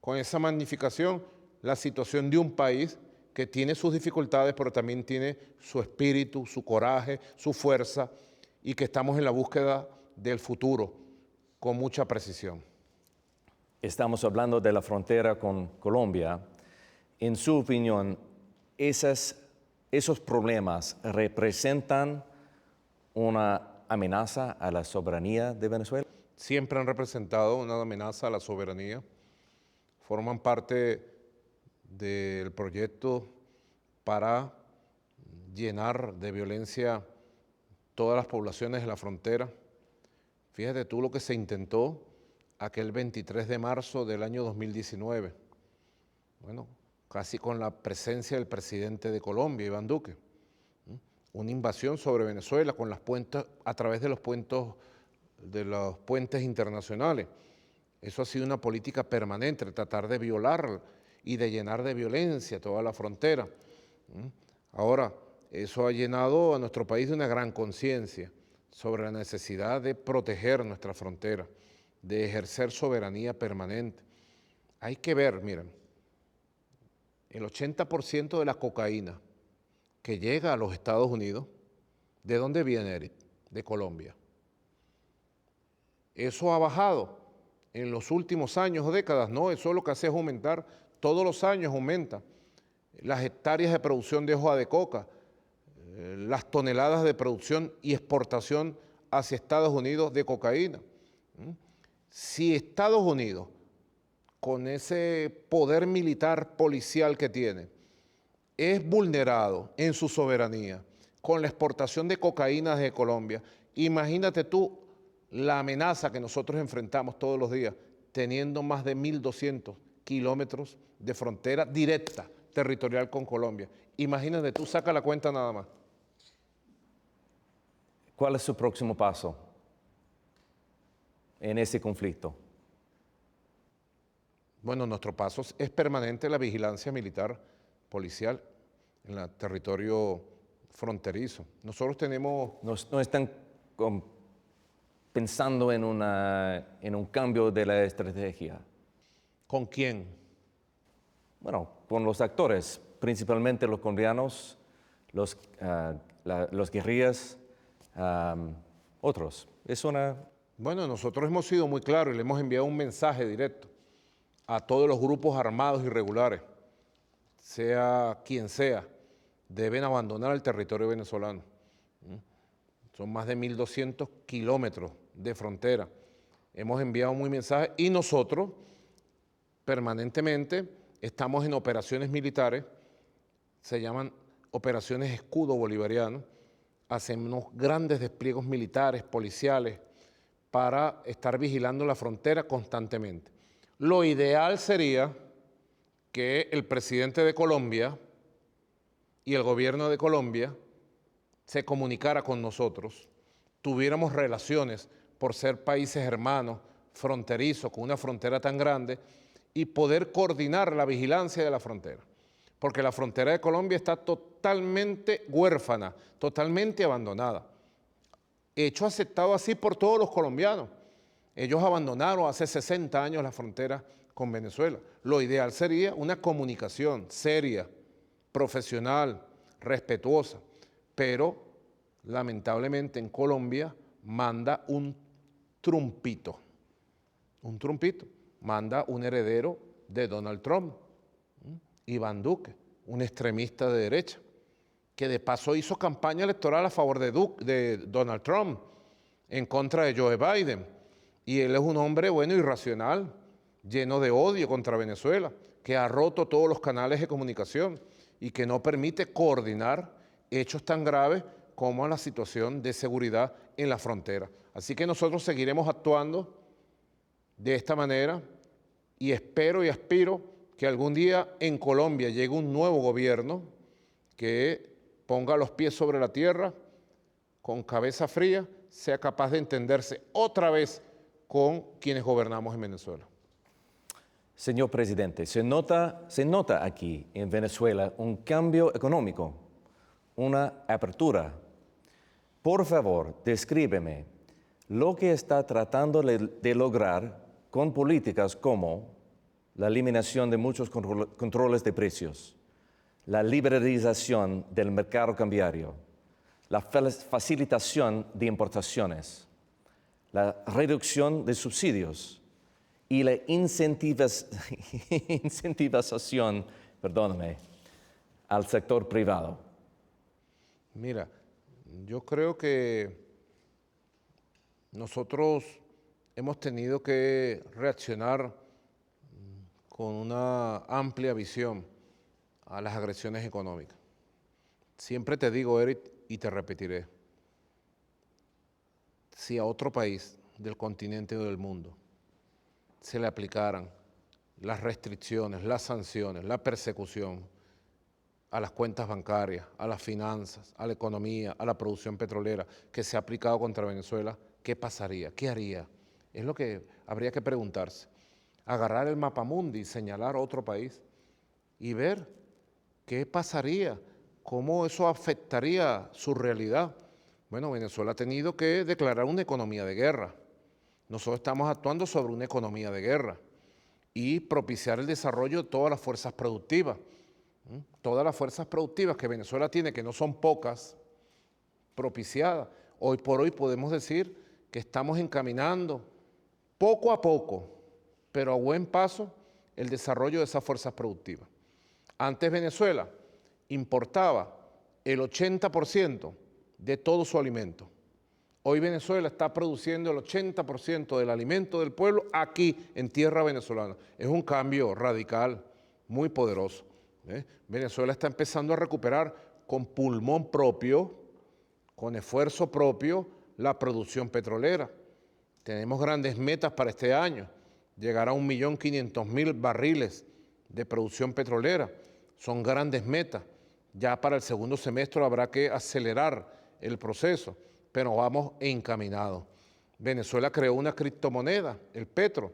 con esa magnificación la situación de un país que tiene sus dificultades, pero también tiene su espíritu, su coraje, su fuerza, y que estamos en la búsqueda del futuro con mucha precisión. Estamos hablando de la frontera con Colombia. En su opinión, esos problemas representan una amenaza a la soberanía de Venezuela? Siempre han representado una amenaza a la soberanía, forman parte del proyecto para llenar de violencia todas las poblaciones de la frontera. Fíjate tú lo que se intentó aquel 23 de marzo del año 2019, bueno, casi con la presencia del presidente de Colombia, Iván Duque, una invasión sobre Venezuela con las puentes, a través de los puentes internacionales. Eso ha sido una política permanente, tratar de violar y de llenar de violencia toda la frontera. Ahora, eso ha llenado a nuestro país de una gran conciencia sobre la necesidad de proteger nuestra frontera, de ejercer soberanía permanente. Hay que ver, miren, el 80% de la cocaína que llega a los Estados Unidos, ¿de dónde viene, Eric? De Colombia. Eso ha bajado en los últimos años o décadas, no, eso lo que hace es aumentar, todos los años aumenta las hectáreas de producción de hoja de coca, las toneladas de producción y exportación hacia Estados Unidos de cocaína. Si Estados Unidos, con ese poder militar policial que tiene, es vulnerado en su soberanía con la exportación de cocaína desde Colombia, imagínate tú la amenaza que nosotros enfrentamos todos los días, teniendo más de 1.200 kilómetros de frontera directa territorial con Colombia. Imagínate tú, saca la cuenta nada más. ¿Cuál es su próximo paso en ese conflicto? Bueno, nuestro paso es permanente la vigilancia militar policial en el territorio fronterizo. Nosotros tenemos... No están pensando en un cambio de la estrategia. ¿Con quién? Bueno, con los actores, principalmente los colombianos, los guerrillas, otros. Bueno, nosotros hemos sido muy claros y le hemos enviado un mensaje directo a todos los grupos armados irregulares, sea quien sea, deben abandonar el territorio venezolano. Son más de 1.200 kilómetros de frontera. Hemos enviado un mensaje y nosotros permanentemente estamos en operaciones militares, se llaman operaciones escudo bolivariano, hacemos grandes despliegues militares, policiales, para estar vigilando la frontera constantemente. Lo ideal sería que el presidente de Colombia y el gobierno de Colombia se comunicara con nosotros, tuviéramos relaciones por ser países hermanos, fronterizos, con una frontera tan grande, y poder coordinar la vigilancia de la frontera. Porque la frontera de Colombia está totalmente huérfana, totalmente abandonada. hecho aceptado así por todos los colombianos. Ellos abandonaron hace 60 años la frontera con Venezuela. Lo ideal sería una comunicación seria, profesional, respetuosa, pero lamentablemente en Colombia manda un trumpito, manda un heredero de Donald Trump, Iván Duque, un extremista de derecha, que de paso hizo campaña electoral a favor de Donald Trump, en contra de Joe Biden. Y él es un hombre, bueno, irracional, lleno de odio contra Venezuela, que ha roto todos los canales de comunicación y que no permite coordinar hechos tan graves como la situación de seguridad en la frontera. Así que nosotros seguiremos actuando de esta manera y espero y aspiro que algún día en Colombia llegue un nuevo gobierno que ponga los pies sobre la tierra, con cabeza fría, sea capaz de entenderse otra vez con quienes gobernamos en Venezuela. Señor presidente, se nota aquí en Venezuela un cambio económico, una apertura. Por favor, descríbeme lo que está tratando de lograr con políticas como la eliminación de muchos controles de precios, la liberalización del mercado cambiario, la facilitación de importaciones, la reducción de subsidios y la incentivación, al sector privado. Mira, yo creo que nosotros hemos tenido que reaccionar con una amplia visión a las agresiones económicas. Siempre te digo, Eric, y te repetiré, si a otro país del continente o del mundo se le aplicaran las restricciones, las sanciones, la persecución a las cuentas bancarias, a las finanzas, a la economía, a la producción petrolera que se ha aplicado contra Venezuela, ¿qué pasaría? ¿Qué haría? Es lo que habría que preguntarse. Agarrar el mapamundi y señalar otro país y ver qué pasaría, cómo eso afectaría su realidad. Bueno, Venezuela ha tenido que declarar una economía de guerra. Nosotros estamos actuando sobre una economía de guerra y propiciar el desarrollo de todas las fuerzas productivas. Todas las fuerzas productivas que Venezuela tiene, que no son pocas, propiciadas. Hoy por hoy podemos decir que estamos encaminando poco a poco, pero a buen paso, el desarrollo de esas fuerzas productivas. Antes Venezuela importaba el 80% de todo su alimento. Hoy Venezuela está produciendo el 80% del alimento del pueblo aquí en tierra venezolana. Es un cambio radical, muy poderoso. Venezuela está empezando a recuperar con pulmón propio, con esfuerzo propio, la producción petrolera. Tenemos grandes metas para este año, llegar a 1.500.000 barriles de producción petrolera. Son grandes metas. Ya para el segundo semestre habrá que acelerar el proceso, pero vamos encaminados. Venezuela creó una criptomoneda, el Petro,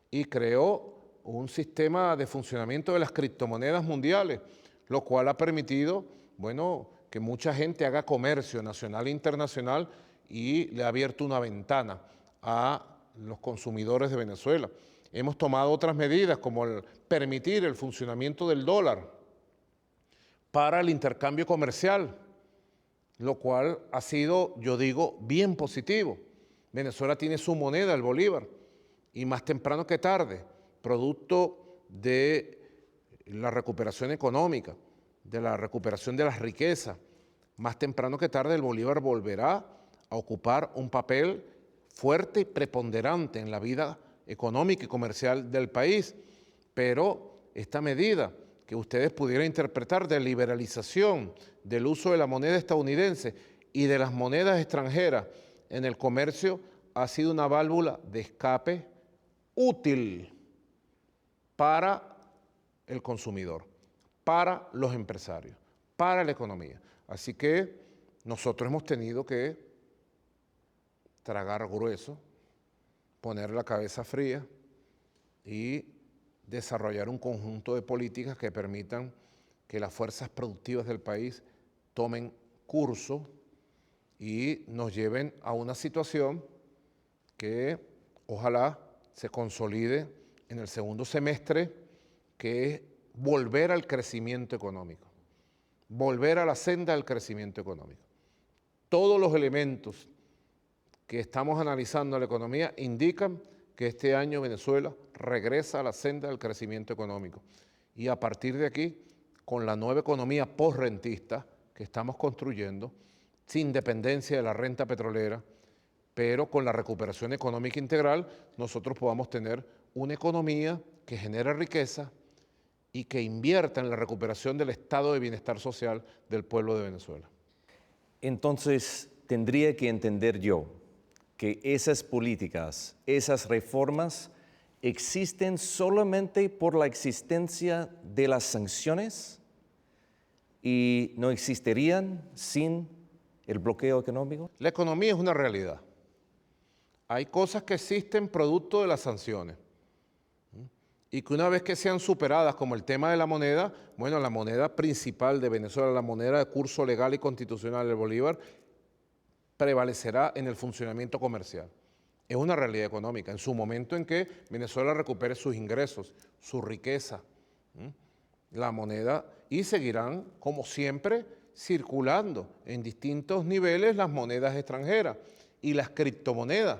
y creó un sistema de funcionamiento de las criptomonedas mundiales, lo cual ha permitido, bueno, que mucha gente haga comercio nacional e internacional y le ha abierto una ventana a los consumidores de Venezuela. Hemos tomado otras medidas como el permitir el funcionamiento del dólar para el intercambio comercial, lo cual ha sido, yo digo, bien positivo. Venezuela tiene su moneda, el bolívar, y más temprano que tarde, producto de la recuperación económica, de la recuperación de las riquezas, más temprano que tarde el bolívar volverá a ocupar un papel fuerte y preponderante en la vida económica y comercial del país. Pero esta medida que ustedes pudieran interpretar de liberalización del uso de la moneda estadounidense y de las monedas extranjeras en el comercio ha sido una válvula de escape útil para el consumidor, para los empresarios, para la economía. Así que nosotros hemos tenido que tragar grueso, poner la cabeza fría y desarrollar un conjunto de políticas que permitan que las fuerzas productivas del país tomen curso y nos lleven a una situación que ojalá se consolide en el segundo semestre, que es volver al crecimiento económico, volver a la senda del crecimiento económico. Todos los elementos que estamos analizando en la economía indican que este año Venezuela regresa a la senda del crecimiento económico. Y a partir de aquí, con la nueva economía postrentista que estamos construyendo, sin dependencia de la renta petrolera, pero con la recuperación económica integral, nosotros podamos tener una economía que genere riqueza y que invierta en la recuperación del estado de bienestar social del pueblo de Venezuela. Entonces, tendría que entender yo que esas políticas, esas reformas, existen solamente por la existencia de las sanciones y no existirían sin el bloqueo económico. La economía es una realidad. Hay cosas que existen producto de las sanciones y que una vez que sean superadas, como el tema de la moneda, bueno, la moneda principal de Venezuela, la moneda de curso legal y constitucional, el bolívar, prevalecerá en el funcionamiento comercial. Es una realidad económica. En su momento en que Venezuela recupere sus ingresos, su riqueza, la moneda, y seguirán, como siempre, circulando en distintos niveles las monedas extranjeras y las criptomonedas,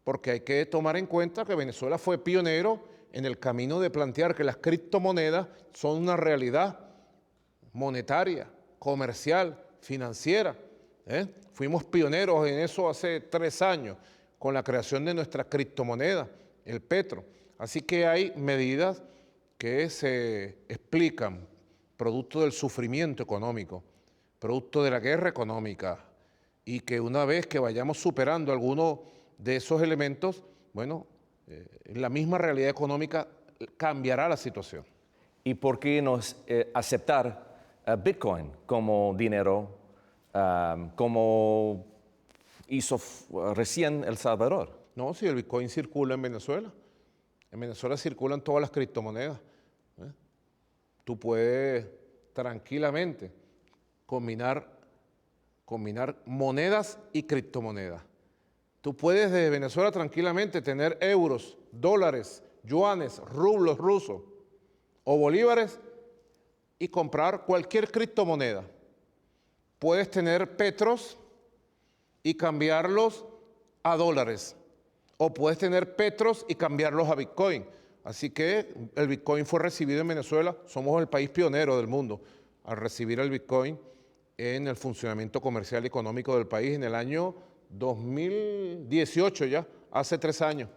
porque hay que tomar en cuenta que Venezuela fue pionero en el camino de plantear que las criptomonedas son una realidad monetaria, comercial, financiera. Fuimos pioneros en eso hace 3 años con la creación de nuestra criptomoneda, el Petro. Así que hay medidas que se explican producto del sufrimiento económico, producto de la guerra económica, y que una vez que vayamos superando algunos de esos elementos, bueno, la misma realidad económica cambiará la situación. ¿Y por qué no aceptar Bitcoin como dinero, como hizo recién El Salvador? No, si el Bitcoin circula en Venezuela circulan todas las criptomonedas. Tú puedes tranquilamente combinar monedas y criptomonedas. Tú puedes desde Venezuela tranquilamente tener euros, dólares, yuanes, rublos rusos o bolívares y comprar cualquier criptomoneda. Puedes tener petros y cambiarlos a dólares, o puedes tener petros y cambiarlos a Bitcoin. Así que el Bitcoin fue recibido en Venezuela, somos el país pionero del mundo al recibir el Bitcoin en el funcionamiento comercial y económico del país en el año 2018 ya, hace 3 años.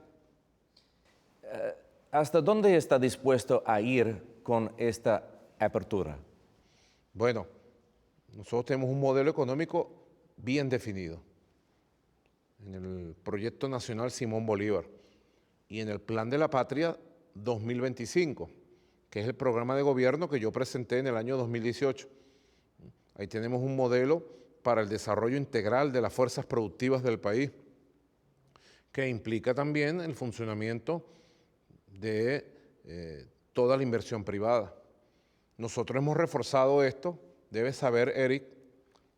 ¿Hasta dónde está dispuesto a ir con esta apertura? Bueno, nosotros tenemos un modelo económico bien definido en el Proyecto Nacional Simón Bolívar y en el Plan de la Patria 2025, que es el programa de gobierno que yo presenté en el año 2018. Ahí tenemos un modelo para el desarrollo integral de las fuerzas productivas del país, que implica también el funcionamiento de toda la inversión privada. Nosotros hemos reforzado esto, debe saber, Eric,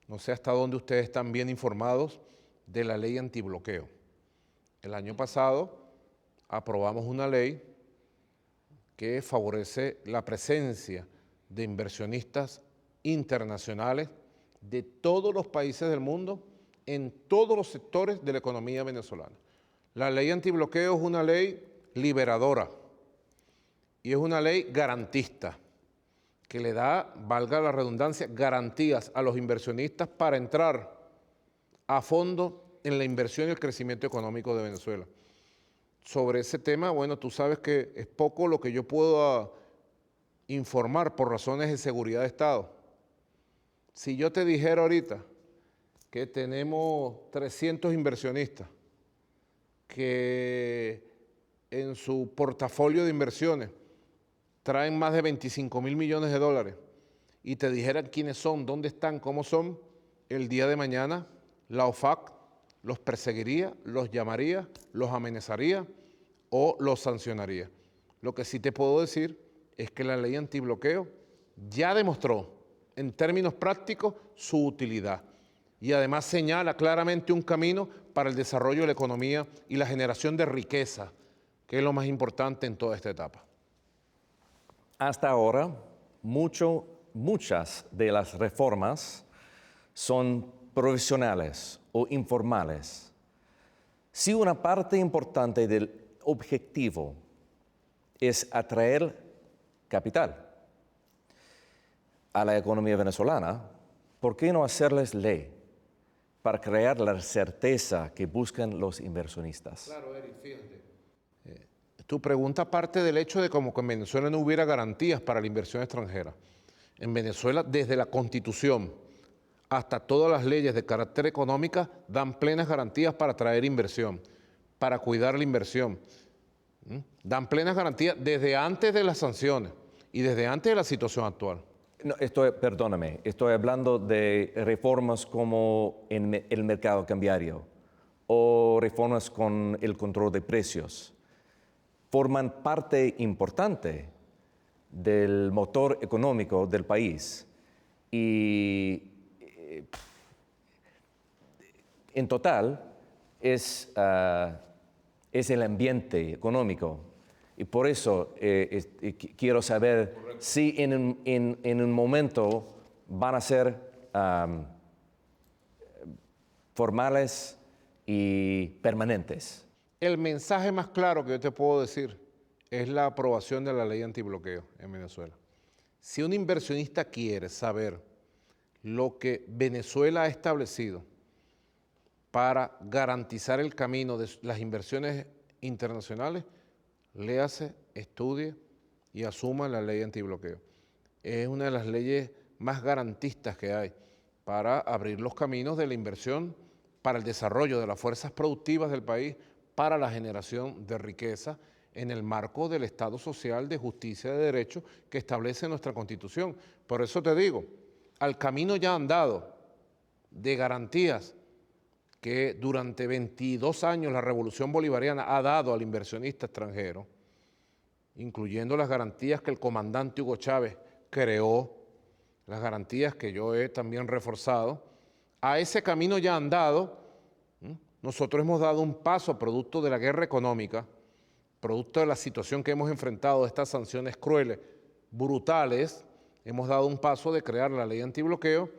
no sé hasta dónde ustedes están bien informados de la ley antibloqueo. El año pasado aprobamos una ley que favorece la presencia de inversionistas internacionales de todos los países del mundo en todos los sectores de la economía venezolana. La ley antibloqueo es una ley liberadora y es una ley garantista que le da, valga la redundancia, garantías a los inversionistas para entrar a fondo en la inversión y el crecimiento económico de Venezuela. Sobre ese tema, bueno, tú sabes que es poco lo que yo puedo informar por razones de seguridad de Estado. Si yo te dijera ahorita que tenemos 300 inversionistas que en su portafolio de inversiones traen más de 25.000 millones de dólares y te dijeran quiénes son, dónde están, cómo son, el día de mañana la OFAC los perseguiría, los llamaría, los amenazaría o los sancionaría. Lo que sí te puedo decir es que la ley antibloqueo ya demostró en términos prácticos su utilidad. y además señala claramente un camino para el desarrollo de la economía y la generación de riqueza, que es lo más importante en toda esta etapa. Hasta ahora, muchas de las reformas son provisionales o informales. Si una parte importante del objetivo es atraer capital a la economía venezolana, ¿por qué no hacerles ley para crear la certeza que buscan los inversionistas? Claro, Eric, fíjate. Tu pregunta parte del hecho de como que en Venezuela no hubiera garantías para la inversión extranjera. En Venezuela, desde la Constitución hasta todas las leyes de carácter económico, dan plenas garantías para atraer inversión, para cuidar la inversión. Dan plenas garantías desde antes de las sanciones y desde antes de la situación actual. No, perdóname, estoy hablando de reformas como en el mercado cambiario o reformas con el control de precios. Forman parte importante del motor económico del país y en total es el ambiente económico. Y por eso quiero saber si en un momento van a ser formales y permanentes. El mensaje más claro que yo te puedo decir es la aprobación de la ley antibloqueo en Venezuela. Si un inversionista quiere saber lo que Venezuela ha establecido para garantizar el camino de las inversiones internacionales, léase, estudie y asuma la ley antibloqueo. Es una de las leyes más garantistas que hay para abrir los caminos de la inversión, para el desarrollo de las fuerzas productivas del país, para la generación de riqueza en el marco del Estado social, de justicia y de derecho que establece nuestra Constitución. Por eso te digo, al camino ya andado de garantías que durante 22 años la Revolución Bolivariana ha dado al inversionista extranjero, incluyendo las garantías que el comandante Hugo Chávez creó, las garantías que yo he también reforzado, a ese camino ya andado, nosotros hemos dado un paso producto de la guerra económica, producto de la situación que hemos enfrentado, de estas sanciones crueles, brutales, hemos dado un paso de crear la ley antibloqueo,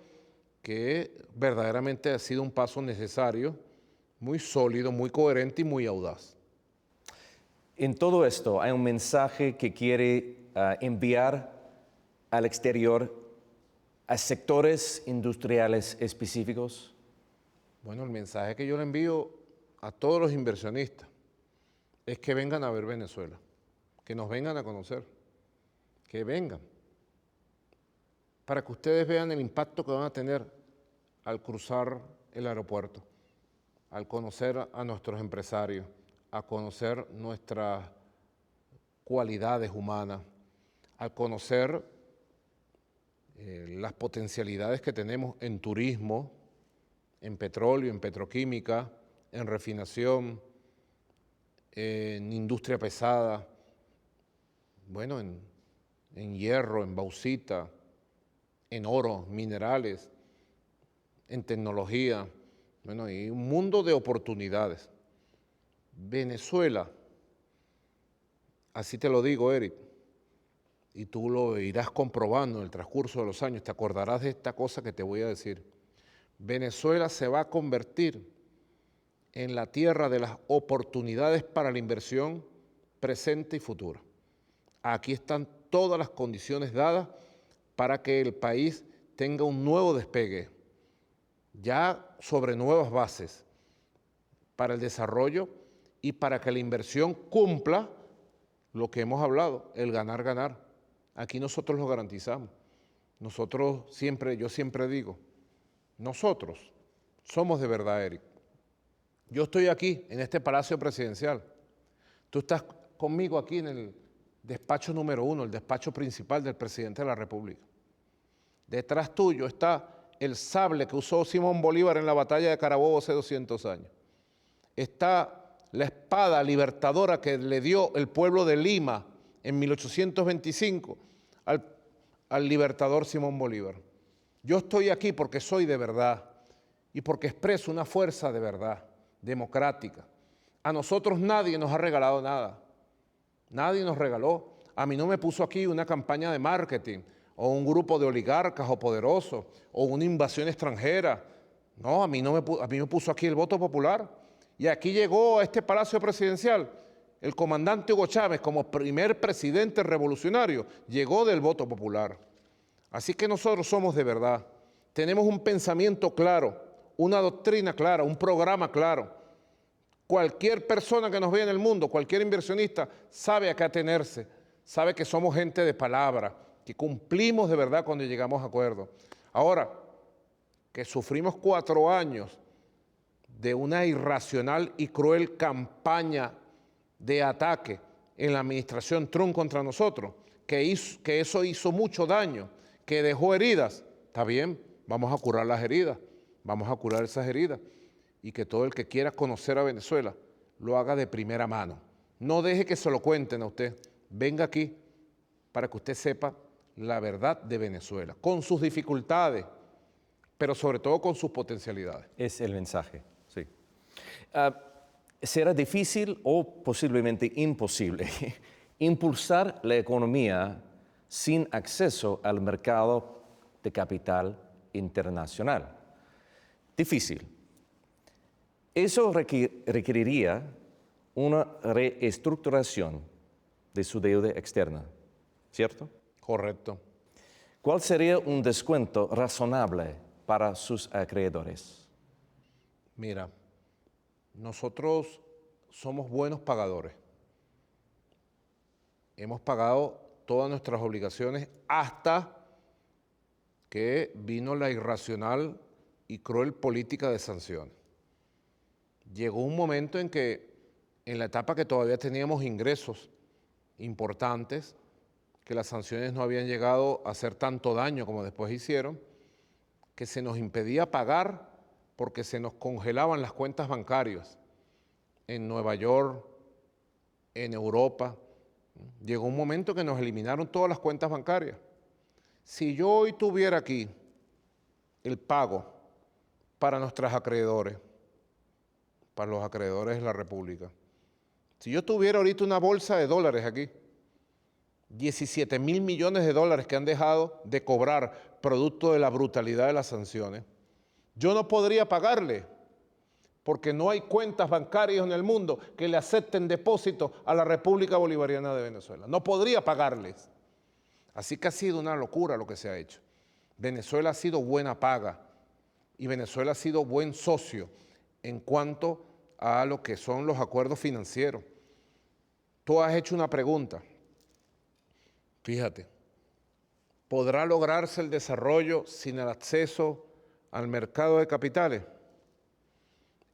que verdaderamente ha sido un paso necesario, muy sólido, muy coherente y muy audaz. En todo esto, ¿hay un mensaje que quiere enviar al exterior a sectores industriales específicos? Bueno, el mensaje que yo le envío a todos los inversionistas es que vengan a ver Venezuela, que nos vengan a conocer, que vengan, para que ustedes vean el impacto que van a tener al cruzar el aeropuerto, al conocer a nuestros empresarios, a conocer nuestras cualidades humanas, al conocer las potencialidades que tenemos en turismo, en petróleo, en petroquímica, en refinación, en industria pesada, bueno, en hierro, en bauxita, en oro, minerales, en tecnología, bueno, y un mundo de oportunidades. Venezuela, así te lo digo, Eric, y tú lo irás comprobando en el transcurso de los años, te acordarás de esta cosa que te voy a decir. Venezuela se va a convertir en la tierra de las oportunidades para la inversión presente y futura. Aquí están todas las condiciones dadas para que el país tenga un nuevo despegue, ya sobre nuevas bases, para el desarrollo y para que la inversión cumpla lo que hemos hablado, el ganar-ganar. Aquí nosotros lo garantizamos. Nosotros siempre, yo siempre digo, nosotros somos de verdad, Eric. Yo estoy aquí, en este Palacio Presidencial. Tú estás conmigo aquí en el despacho número 1, el despacho principal del presidente de la República. Detrás tuyo está el sable que usó Simón Bolívar en la batalla de Carabobo hace 200 años. Está la espada libertadora que le dio el pueblo de Lima en 1825 al libertador Simón Bolívar. Yo estoy aquí porque soy de verdad y porque expresa una fuerza de verdad, democrática. A nosotros nadie nos ha regalado nada. Nadie nos regaló. A mí no me puso aquí una campaña de marketing o un grupo de oligarcas o poderosos o una invasión extranjera. No, a mí me puso aquí el voto popular. Y aquí llegó a este palacio presidencial el comandante Hugo Chávez como primer presidente revolucionario. Llegó del voto popular. Así que nosotros somos de verdad. Tenemos un pensamiento claro, una doctrina clara, un programa claro. Cualquier persona que nos vea en el mundo, cualquier inversionista, sabe a qué atenerse, sabe que somos gente de palabra, que cumplimos de verdad cuando llegamos a acuerdos. Ahora, que sufrimos 4 años de una irracional y cruel campaña de ataque en la administración Trump contra nosotros, que eso hizo mucho daño, que dejó heridas, está bien, vamos a curar las heridas, vamos a curar esas heridas, y que todo el que quiera conocer a Venezuela lo haga de primera mano. No deje que se lo cuenten a usted. Venga aquí para que usted sepa la verdad de Venezuela, con sus dificultades, pero sobre todo con sus potencialidades. Es el mensaje, sí. Será difícil o posiblemente imposible impulsar la economía sin acceso al mercado de capital internacional. Difícil. Eso requeriría una reestructuración de su deuda externa, ¿cierto? Correcto. ¿Cuál sería un descuento razonable para sus acreedores? Mira, nosotros somos buenos pagadores. Hemos pagado todas nuestras obligaciones hasta que vino la irracional y cruel política de sanciones. Llegó un momento en que, en la etapa que todavía teníamos ingresos importantes, que las sanciones no habían llegado a hacer tanto daño como después hicieron, que se nos impedía pagar porque se nos congelaban las cuentas bancarias en Nueva York, en Europa. Llegó un momento que nos eliminaron todas las cuentas bancarias. Si yo hoy tuviera aquí el pago para nuestros acreedores, para los acreedores de la República, si yo tuviera ahorita una bolsa de dólares aquí, 17.000 millones de dólares que han dejado de cobrar producto de la brutalidad de las sanciones, yo no podría pagarle, porque no hay cuentas bancarias en el mundo que le acepten depósitos a la República Bolivariana de Venezuela. No podría pagarles. Así que ha sido una locura lo que se ha hecho. Venezuela ha sido buena paga y Venezuela ha sido buen socio en cuanto a lo que son los acuerdos financieros. Tú has hecho una pregunta. Fíjate, ¿podrá lograrse el desarrollo sin el acceso al mercado de capitales?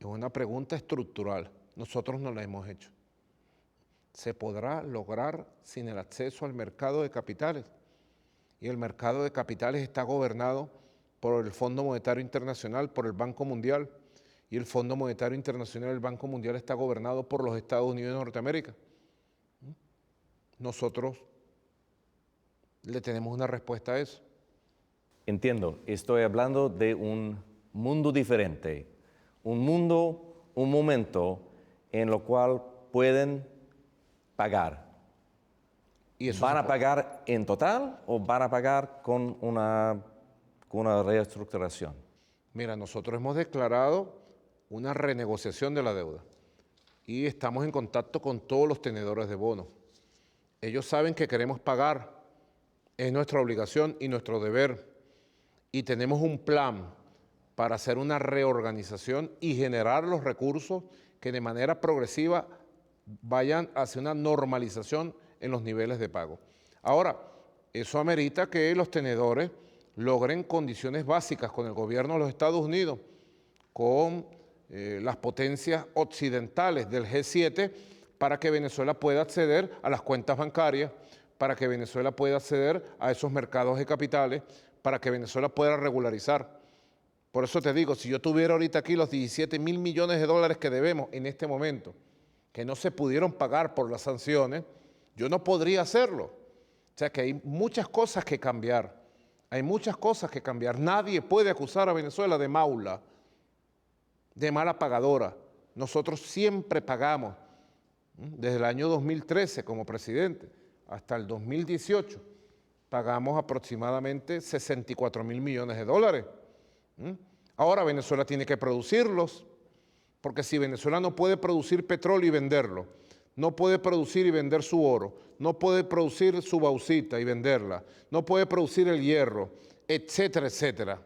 Es una pregunta estructural. Nosotros no la hemos hecho. ¿Se podrá lograr sin el acceso al mercado de capitales? Y el mercado de capitales está gobernado por el Fondo Monetario Internacional, por el Banco Mundial, y el Fondo Monetario Internacional y el Banco Mundial está gobernado por los Estados Unidos de Norteamérica. Nosotros le tenemos una respuesta a eso. Entiendo, estoy hablando de un mundo diferente, un momento en el cual pueden pagar. Y eso ¿Van a pagar en total o van a pagar con una reestructuración? Mira, nosotros hemos declarado una renegociación de la deuda y estamos en contacto con todos los tenedores de bonos. Ellos saben que queremos pagar, es nuestra obligación y nuestro deber, y tenemos un plan para hacer una reorganización y generar los recursos que de manera progresiva vayan hacia una normalización en los niveles de pago. Ahora, eso amerita que los tenedores logren condiciones básicas con el gobierno de los Estados Unidos, con las potencias occidentales del G7, para que Venezuela pueda acceder a las cuentas bancarias, para que Venezuela pueda acceder a esos mercados de capitales, para que Venezuela pueda regularizar. Por eso te digo, si yo tuviera ahorita aquí los 17.000 millones de dólares que debemos en este momento, que no se pudieron pagar por las sanciones, yo no podría hacerlo. O sea que hay muchas cosas que cambiar. Hay muchas cosas que cambiar. Nadie puede acusar a Venezuela de maula. de mala pagadora. Nosotros siempre pagamos, desde el año 2013 como presidente hasta el 2018, pagamos aproximadamente 64.000 millones de dólares. Ahora Venezuela tiene que producirlos, porque si Venezuela no puede producir petróleo y venderlo, no puede producir y vender su oro, no puede producir su bauxita y venderla, no puede producir el hierro, etcétera, etcétera,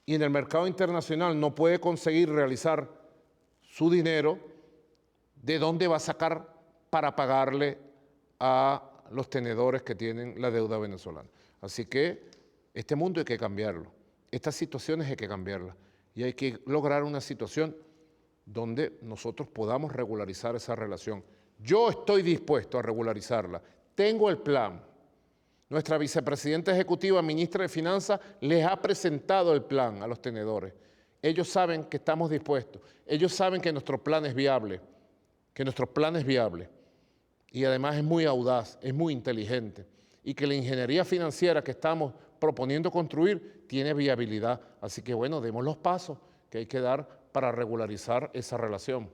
y en el mercado internacional no puede conseguir realizar su dinero, ¿de dónde va a sacar para pagarle a los tenedores que tienen la deuda venezolana? Así que este mundo hay que cambiarlo, estas situaciones hay que cambiarlas y hay que lograr una situación donde nosotros podamos regularizar esa relación. Yo estoy dispuesto a regularizarla, tengo el plan. Nuestra vicepresidenta ejecutiva, ministra de Finanzas, les ha presentado el plan a los tenedores. Ellos saben que estamos dispuestos, ellos saben que nuestro plan es viable, y además es muy audaz, es muy inteligente, y que la ingeniería financiera que estamos proponiendo construir tiene viabilidad. Así que bueno, demos los pasos que hay que dar para regularizar esa relación.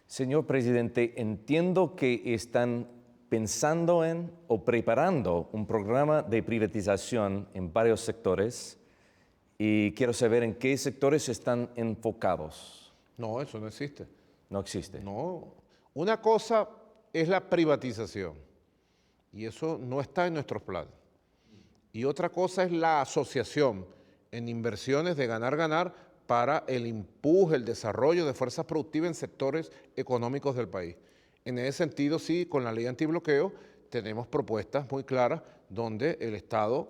Señor presidente, entiendo que están pensando en o preparando un programa de privatización en varios sectores y quiero saber en qué sectores están enfocados. No, eso no existe. No existe. No, una cosa es la privatización y eso no está en nuestros planes. Y otra cosa es la asociación en inversiones de ganar-ganar para el empuje, el desarrollo de fuerzas productivas en sectores económicos del país. En ese sentido, sí, con la ley antibloqueo tenemos propuestas muy claras donde el Estado,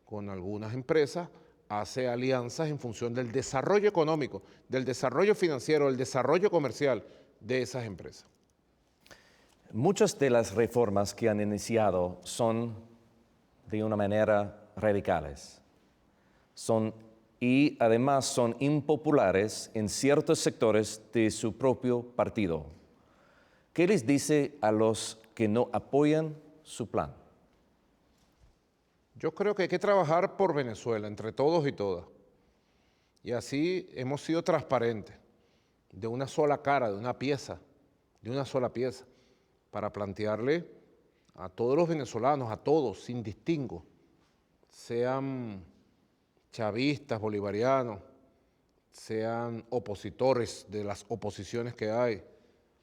con algunas empresas, hace alianzas en función del desarrollo económico, del desarrollo financiero, del desarrollo comercial de esas empresas. Muchas de las reformas que han iniciado son de una manera radicales. Y además son impopulares en ciertos sectores de su propio partido. ¿Qué les dice a los que no apoyan su plan? Yo creo que hay que trabajar por Venezuela, entre todos y todas. Y así hemos sido transparentes, de una sola cara, de una sola pieza, para plantearle a todos los venezolanos, a todos, sin distingo, sean chavistas, bolivarianos, sean opositores de las oposiciones que hay,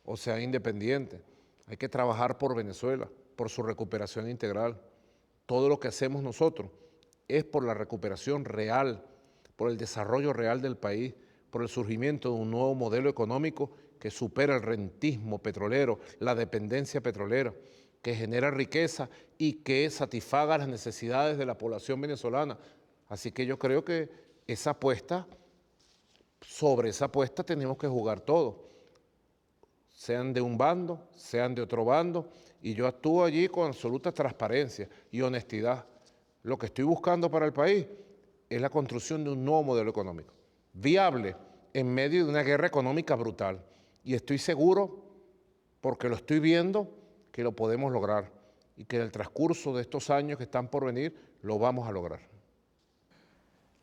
o sean independientes. Hay que trabajar por Venezuela, por su recuperación integral. Todo lo que hacemos nosotros es por la recuperación real, por el desarrollo real del país, por el surgimiento de un nuevo modelo económico que supera el rentismo petrolero, la dependencia petrolera, que genera riqueza y que satisfaga las necesidades de la población venezolana. Así que yo creo que sobre esa apuesta tenemos que jugar todos, sean de un bando, sean de otro bando, y yo actúo allí con absoluta transparencia y honestidad. Lo que estoy buscando para el país es la construcción de un nuevo modelo económico, viable en medio de una guerra económica brutal. Y estoy seguro, porque lo estoy viendo, que lo podemos lograr y que en el transcurso de estos años que están por venir lo vamos a lograr.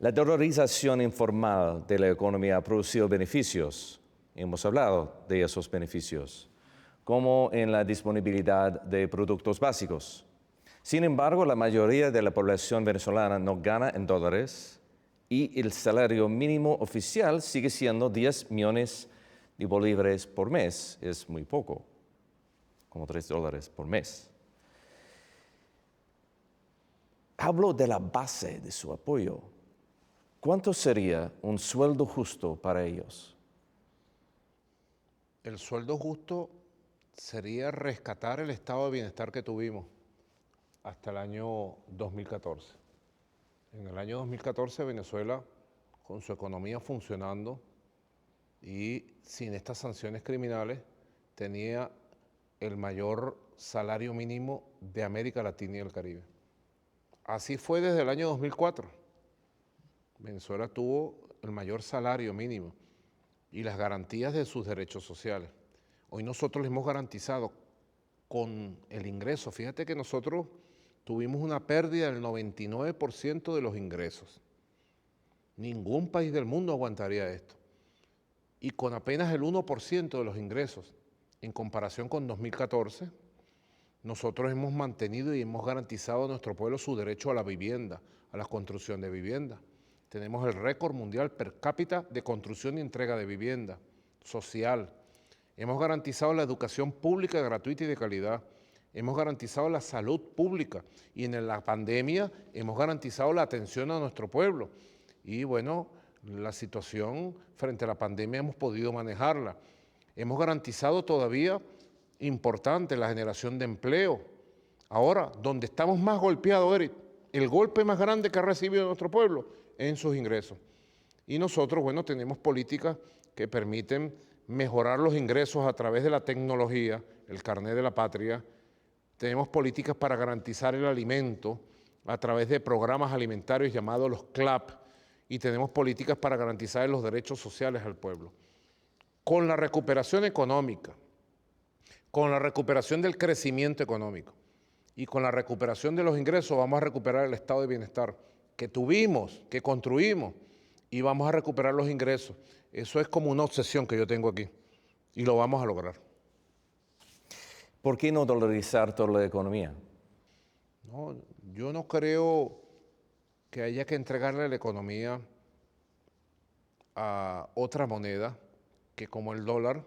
La dolarización informal de la economía ha producido beneficios. Hemos hablado de esos beneficios, como en la disponibilidad de productos básicos. Sin embargo, la mayoría de la población venezolana no gana en dólares y el salario mínimo oficial sigue siendo 10 millones de bolívares por mes. Es muy poco, como $3 por mes. Hablo de la base de su apoyo. ¿Cuánto sería un sueldo justo para ellos? El sueldo justo sería rescatar el estado de bienestar que tuvimos hasta el año 2014. En el año 2014 Venezuela, con su economía funcionando y sin estas sanciones criminales, tenía el mayor salario mínimo de América Latina y el Caribe. Así fue desde el año 2004. Venezuela tuvo el mayor salario mínimo y las garantías de sus derechos sociales. Hoy nosotros les hemos garantizado con el ingreso. Fíjate que nosotros tuvimos una pérdida del 99% de los ingresos. Ningún país del mundo aguantaría esto. y con apenas el 1% de los ingresos en comparación con 2014, nosotros hemos mantenido y hemos garantizado a nuestro pueblo su derecho a la vivienda, a la construcción de vivienda. Tenemos el récord mundial per cápita de construcción y entrega de vivienda social. Hemos garantizado la educación pública gratuita y de calidad. Hemos garantizado la salud pública y en la pandemia hemos garantizado la atención a nuestro pueblo. Y bueno, la situación frente a la pandemia hemos podido manejarla. Hemos garantizado todavía importante la generación de empleo. Ahora, donde estamos más golpeados, Eric, el golpe más grande que ha recibido nuestro pueblo es en sus ingresos. Y nosotros, bueno, tenemos políticas que permiten mejorar los ingresos a través de la tecnología, el carnet de la patria. Tenemos políticas para garantizar el alimento a través de programas alimentarios llamados los CLAP, y tenemos políticas para garantizar los derechos sociales al pueblo. Con la recuperación económica, con la recuperación del crecimiento económico y con la recuperación de los ingresos vamos a recuperar el estado de bienestar que tuvimos, que construimos, y vamos a recuperar los ingresos. Eso es como una obsesión que yo tengo aquí y lo vamos a lograr. ¿Por qué no dolarizar toda la economía? No, yo no creo que haya que entregarle la economía a otra moneda que, como el dólar,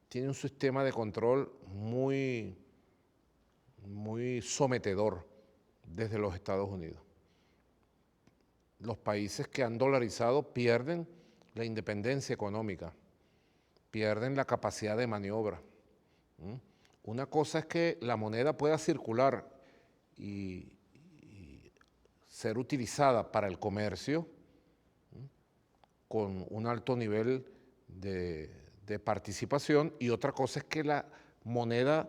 tiene un sistema de control muy sometedor desde los Estados Unidos. Los países que han dolarizado pierden la independencia económica, pierden la capacidad de maniobra. Una cosa es que la moneda pueda circular y ser utilizada para el comercio con un alto nivel de participación, y otra cosa es que la moneda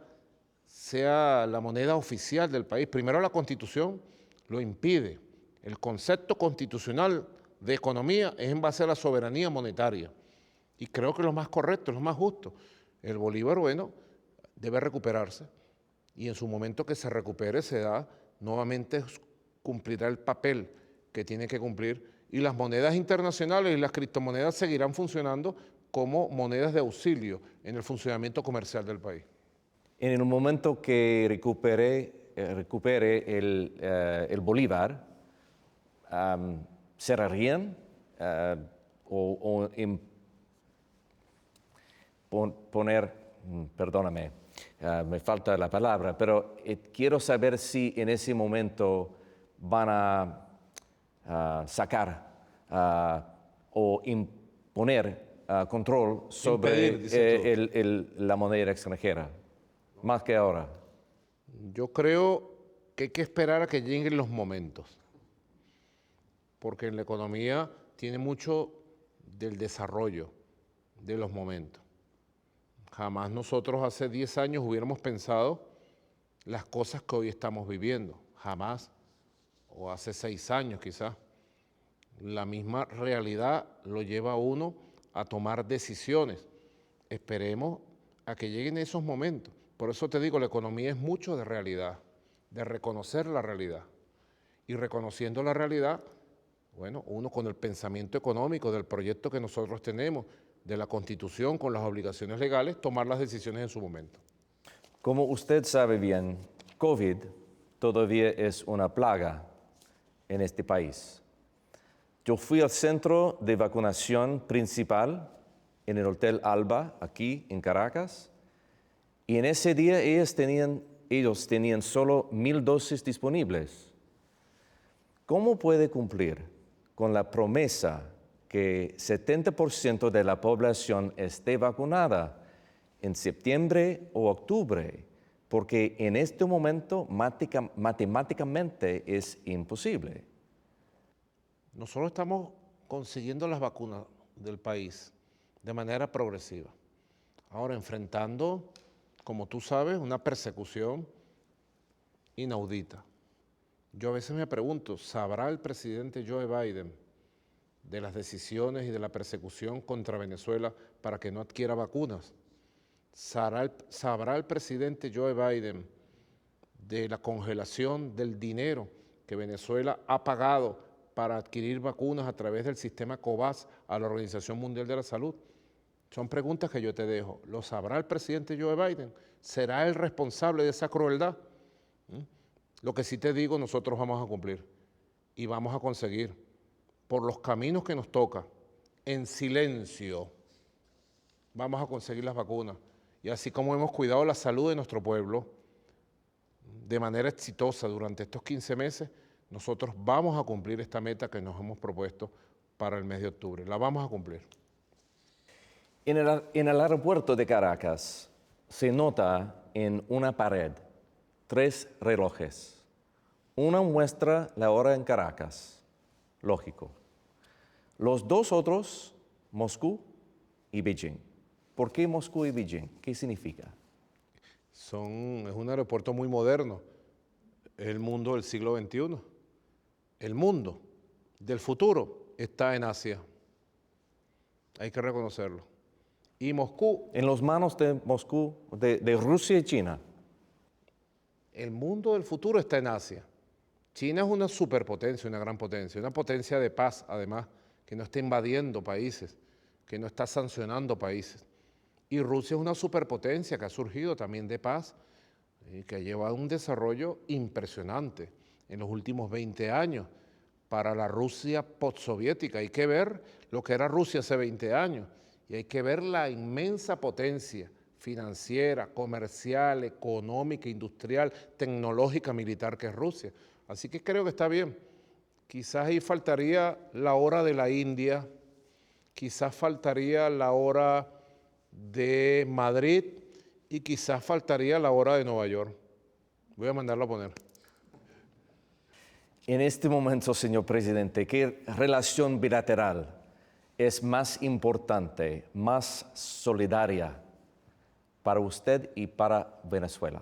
sea la moneda oficial del país. Primero, la Constitución lo impide. El concepto constitucional de economía es en base a la soberanía monetaria, y creo que lo más correcto, lo más justo. El bolívar, bueno, debe recuperarse, y en su momento que se recupere se da, nuevamente cumplirá el papel que tiene que cumplir, y las monedas internacionales y las criptomonedas seguirán funcionando como monedas de auxilio en el funcionamiento comercial del país. En el momento que recupere el bolívar, ¿cerrarían poner, perdóname, me falta la palabra, pero quiero saber si en ese momento van a sacar o imponer control sobre la moneda extranjera, más que ahora? Yo creo que hay que esperar a que lleguen los momentos, porque en la economía tiene mucho del desarrollo de los momentos. Jamás nosotros hace 10 años hubiéramos pensado las cosas que hoy estamos viviendo, jamás, o hace 6 años quizás. La misma realidad lo lleva a uno a tomar decisiones. Esperemos a que lleguen esos momentos. Por eso te digo, la economía es mucho de realidad, de reconocer la realidad. Y reconociendo la realidad, bueno, uno con el pensamiento económico del proyecto que nosotros tenemos, de la Constitución, con las obligaciones legales, tomar las decisiones en su momento. Como usted sabe bien, COVID todavía es una plaga en este país. Yo fui al centro de vacunación principal en el Hotel Alba, aquí en Caracas, y en ese día ellos tenían solo 1,000 dosis disponibles. ¿Cómo puede cumplir con la promesa que 70% de la población esté vacunada en septiembre o octubre? Porque en este momento matemáticamente es imposible. Nosotros estamos consiguiendo las vacunas del país de manera progresiva. Ahora, enfrentando, como tú sabes, una persecución inaudita. Yo a veces me pregunto, ¿sabrá el presidente Joe Biden de las decisiones y de la persecución contra Venezuela para que no adquiera vacunas? ¿Sabrá el presidente Joe Biden de la congelación del dinero que Venezuela ha pagado para adquirir vacunas a través del sistema COVAX a la Organización Mundial de la Salud? Son preguntas que yo te dejo. ¿Lo sabrá el presidente Joe Biden? ¿Será el responsable de esa crueldad? Lo que sí te digo, nosotros vamos a cumplir y vamos a conseguir, por los caminos que nos toca, en silencio, vamos a conseguir las vacunas. Y así como hemos cuidado la salud de nuestro pueblo de manera exitosa durante estos 15 meses, nosotros vamos a cumplir esta meta que nos hemos propuesto para el mes de octubre. La vamos a cumplir. En el aeropuerto de Caracas se nota en una pared 3 relojes. Uno muestra la hora en Caracas, lógico. Los 2 otros, Moscú y Beijing. ¿Por qué Moscú y Beijing? ¿Qué significa? Es un aeropuerto muy moderno, es el mundo del siglo XXI. El mundo del futuro está en Asia, hay que reconocerlo. Y Moscú, En las manos de Moscú, de Rusia y China. el mundo del futuro está en Asia. China es una superpotencia, una gran potencia, una potencia de paz, además, que no está invadiendo países, que no está sancionando países. Y Rusia es una superpotencia que ha surgido también de paz y que ha llevado un desarrollo impresionante en los últimos 20 años para la Rusia postsoviética. Hay que ver lo que era Rusia hace 20 años y hay que ver la inmensa potencia financiera, comercial, económica, industrial, tecnológica, militar que es Rusia. Así que creo que está bien. Quizás ahí faltaría la hora de la India, quizás faltaría la hora de Madrid y quizás faltaría la hora de Nueva York. Voy a mandarlo a poner. En este momento, señor presidente, ¿qué relación bilateral es más importante, más solidaria para usted y para Venezuela?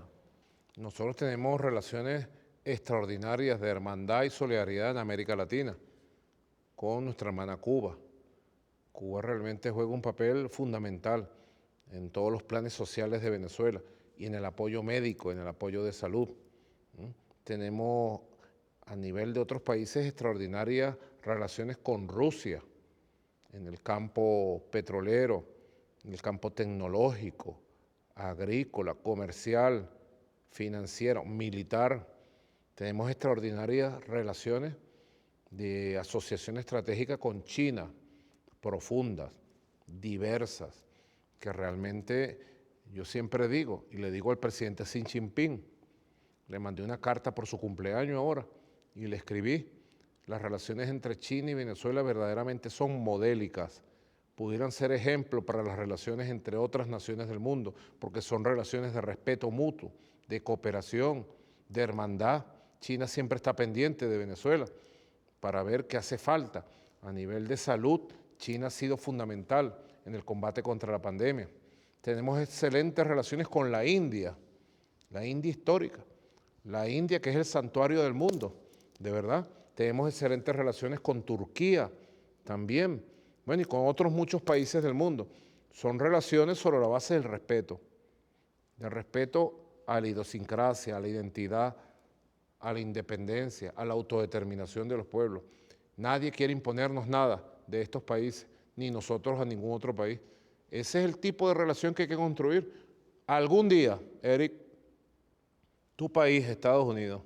Nosotros tenemos relaciones extraordinarias de hermandad y solidaridad en América Latina con nuestra hermana Cuba. Cuba realmente juega un papel fundamental en todos los planes sociales de Venezuela y en el apoyo médico, en el apoyo de salud. Tenemos a nivel de otros países extraordinarias relaciones con Rusia en el campo petrolero, en el campo tecnológico, agrícola, comercial, financiero, militar. Tenemos extraordinarias relaciones de asociación estratégica con China, profundas, diversas, que realmente yo siempre digo, y le digo al presidente Xi Jinping, le mandé una carta por su cumpleaños ahora, y le escribí, las relaciones entre China y Venezuela verdaderamente son modélicas, pudieran ser ejemplo para las relaciones entre otras naciones del mundo, porque son relaciones de respeto mutuo, de cooperación, de hermandad. China siempre está pendiente de Venezuela para ver qué hace falta. A nivel de salud, China ha sido fundamental en el combate contra la pandemia. Tenemos excelentes relaciones con la India histórica, la India que es el santuario del mundo, de verdad. Tenemos excelentes relaciones con Turquía también, bueno, y con otros muchos países del mundo. Son relaciones sobre la base del respeto a la idiosincrasia, a la identidad, a la independencia, a la autodeterminación de los pueblos. Nadie quiere imponernos nada de estos países, ni nosotros a ningún otro país. Ese es el tipo de relación que hay que construir. Algún día, Eric, tu país, Estados Unidos,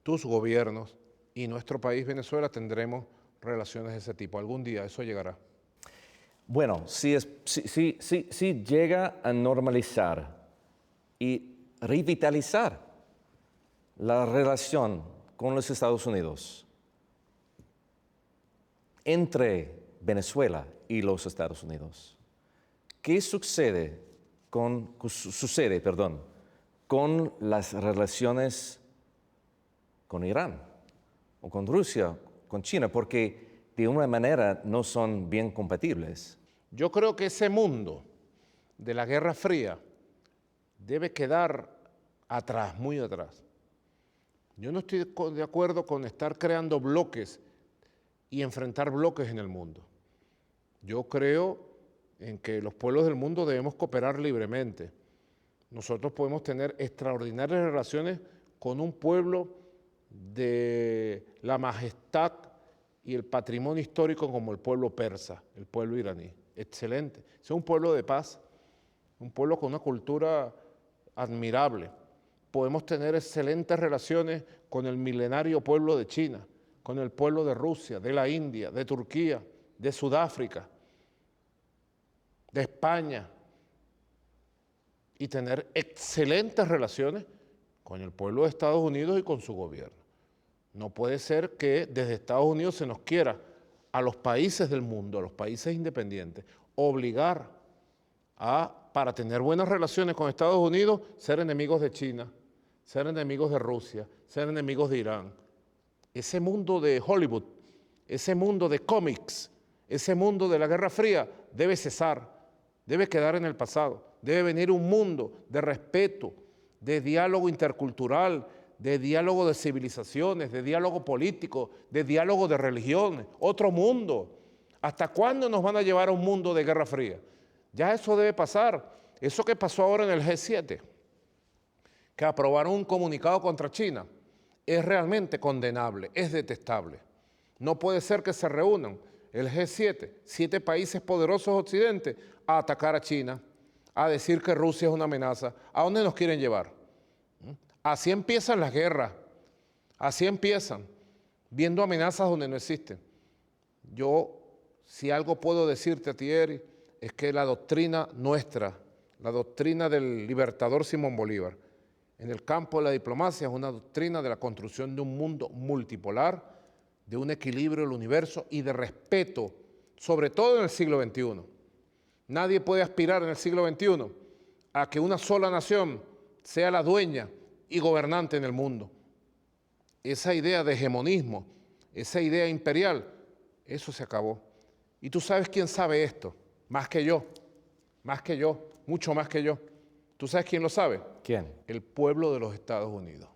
tus gobiernos y nuestro país, Venezuela, tendremos relaciones de ese tipo. Algún día eso llegará. Bueno, si llega a normalizar y revitalizar la relación con los Estados Unidos entre Venezuela y los Estados Unidos, ¿qué sucede con las relaciones con Irán o con Rusia, con China? Porque de una manera no son bien compatibles. Yo creo que ese mundo de la Guerra Fría debe quedar atrás, muy atrás. Yo no estoy de acuerdo con estar creando bloques y enfrentar bloques en el mundo. Yo creo en que los pueblos del mundo debemos cooperar libremente. Nosotros podemos tener extraordinarias relaciones con un pueblo de la majestad y el patrimonio histórico como el pueblo persa, el pueblo iraní. excelente. Es un pueblo de paz, un pueblo con una cultura admirable. Podemos tener excelentes relaciones con el milenario pueblo de China, con el pueblo de Rusia, de la India, de Turquía, de Sudáfrica, de España, y tener excelentes relaciones con el pueblo de Estados Unidos y con su gobierno. No puede ser que desde Estados Unidos se nos quiera a los países del mundo, a los países independientes, obligar para tener buenas relaciones con Estados Unidos, ser enemigos de China, ser enemigos de Rusia, ser enemigos de Irán. Ese mundo de Hollywood, ese mundo de cómics, ese mundo de la Guerra Fría debe cesar, debe quedar en el pasado. Debe venir un mundo de respeto, de diálogo intercultural, de diálogo de civilizaciones, de diálogo político, de diálogo de religiones, otro mundo. ¿Hasta cuándo nos van a llevar a un mundo de Guerra Fría? Ya eso debe pasar. Eso que pasó ahora en el G7, que aprobaron un comunicado contra China, es realmente condenable, es detestable. No puede ser que se reúnan el G7, 7 países poderosos occidentes, a atacar a China, a decir que Rusia es una amenaza. ¿A dónde nos quieren llevar? Así empiezan las guerras, así empiezan, viendo amenazas donde no existen. Yo, si algo puedo decirte a ti, Eric, es que la doctrina nuestra, la doctrina del libertador Simón Bolívar, en el campo de la diplomacia es una doctrina de la construcción de un mundo multipolar, de un equilibrio del universo y de respeto, sobre todo en el siglo XXI. Nadie puede aspirar en el siglo XXI a que una sola nación sea la dueña y gobernante en el mundo. Esa idea de hegemonismo, esa idea imperial, eso se acabó. Y tú sabes quién sabe esto, más que yo, mucho más que yo. ¿Tú sabes quién lo sabe? ¿Quién? El pueblo de los Estados Unidos.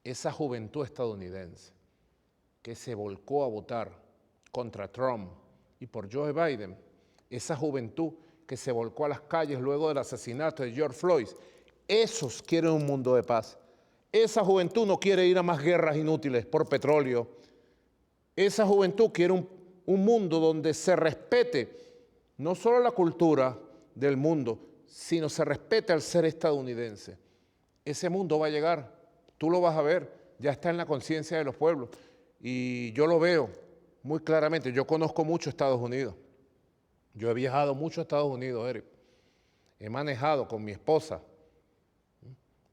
Esa juventud estadounidense que se volcó a votar contra Trump y por Joe Biden, esa juventud que se volcó a las calles luego del asesinato de George Floyd, esos quieren un mundo de paz. Esa juventud no quiere ir a más guerras inútiles por petróleo. Esa juventud quiere un mundo donde se respete no solo la cultura del mundo, sino se respete al ser estadounidense. Ese mundo va a llegar, tú lo vas a ver, ya está en la conciencia de los pueblos. Y yo lo veo muy claramente. Yo conozco mucho Estados Unidos. Yo he viajado mucho a Estados Unidos, Eric. He manejado con mi esposa.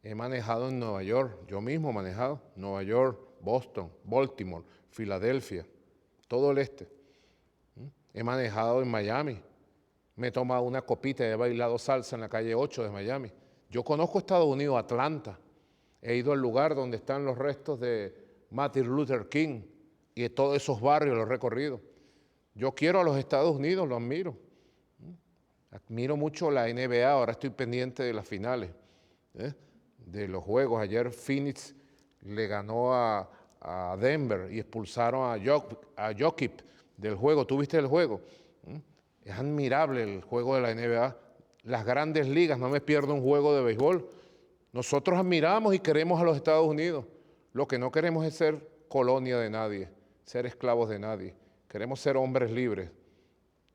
He manejado en Nueva York. Yo mismo he manejado Nueva York, Boston, Baltimore, Filadelfia, todo el este. He manejado en Miami. Me he tomado una copita y he bailado salsa en la calle 8 de Miami. Yo conozco Estados Unidos, Atlanta. He ido al lugar donde están los restos de Martin Luther King y de todos esos barrios los he recorrido. Yo quiero a los Estados Unidos, lo admiro. Admiro mucho la NBA, ahora estoy pendiente de las finales, de los juegos. Ayer Phoenix le ganó a Denver y expulsaron a Jokic del juego. ¿Tú viste el juego? Es admirable el juego de la NBA. Las grandes ligas, no me pierdo un juego de béisbol. Nosotros admiramos y queremos a los Estados Unidos. Lo que no queremos es ser colonia de nadie, ser esclavos de nadie. Queremos ser hombres libres,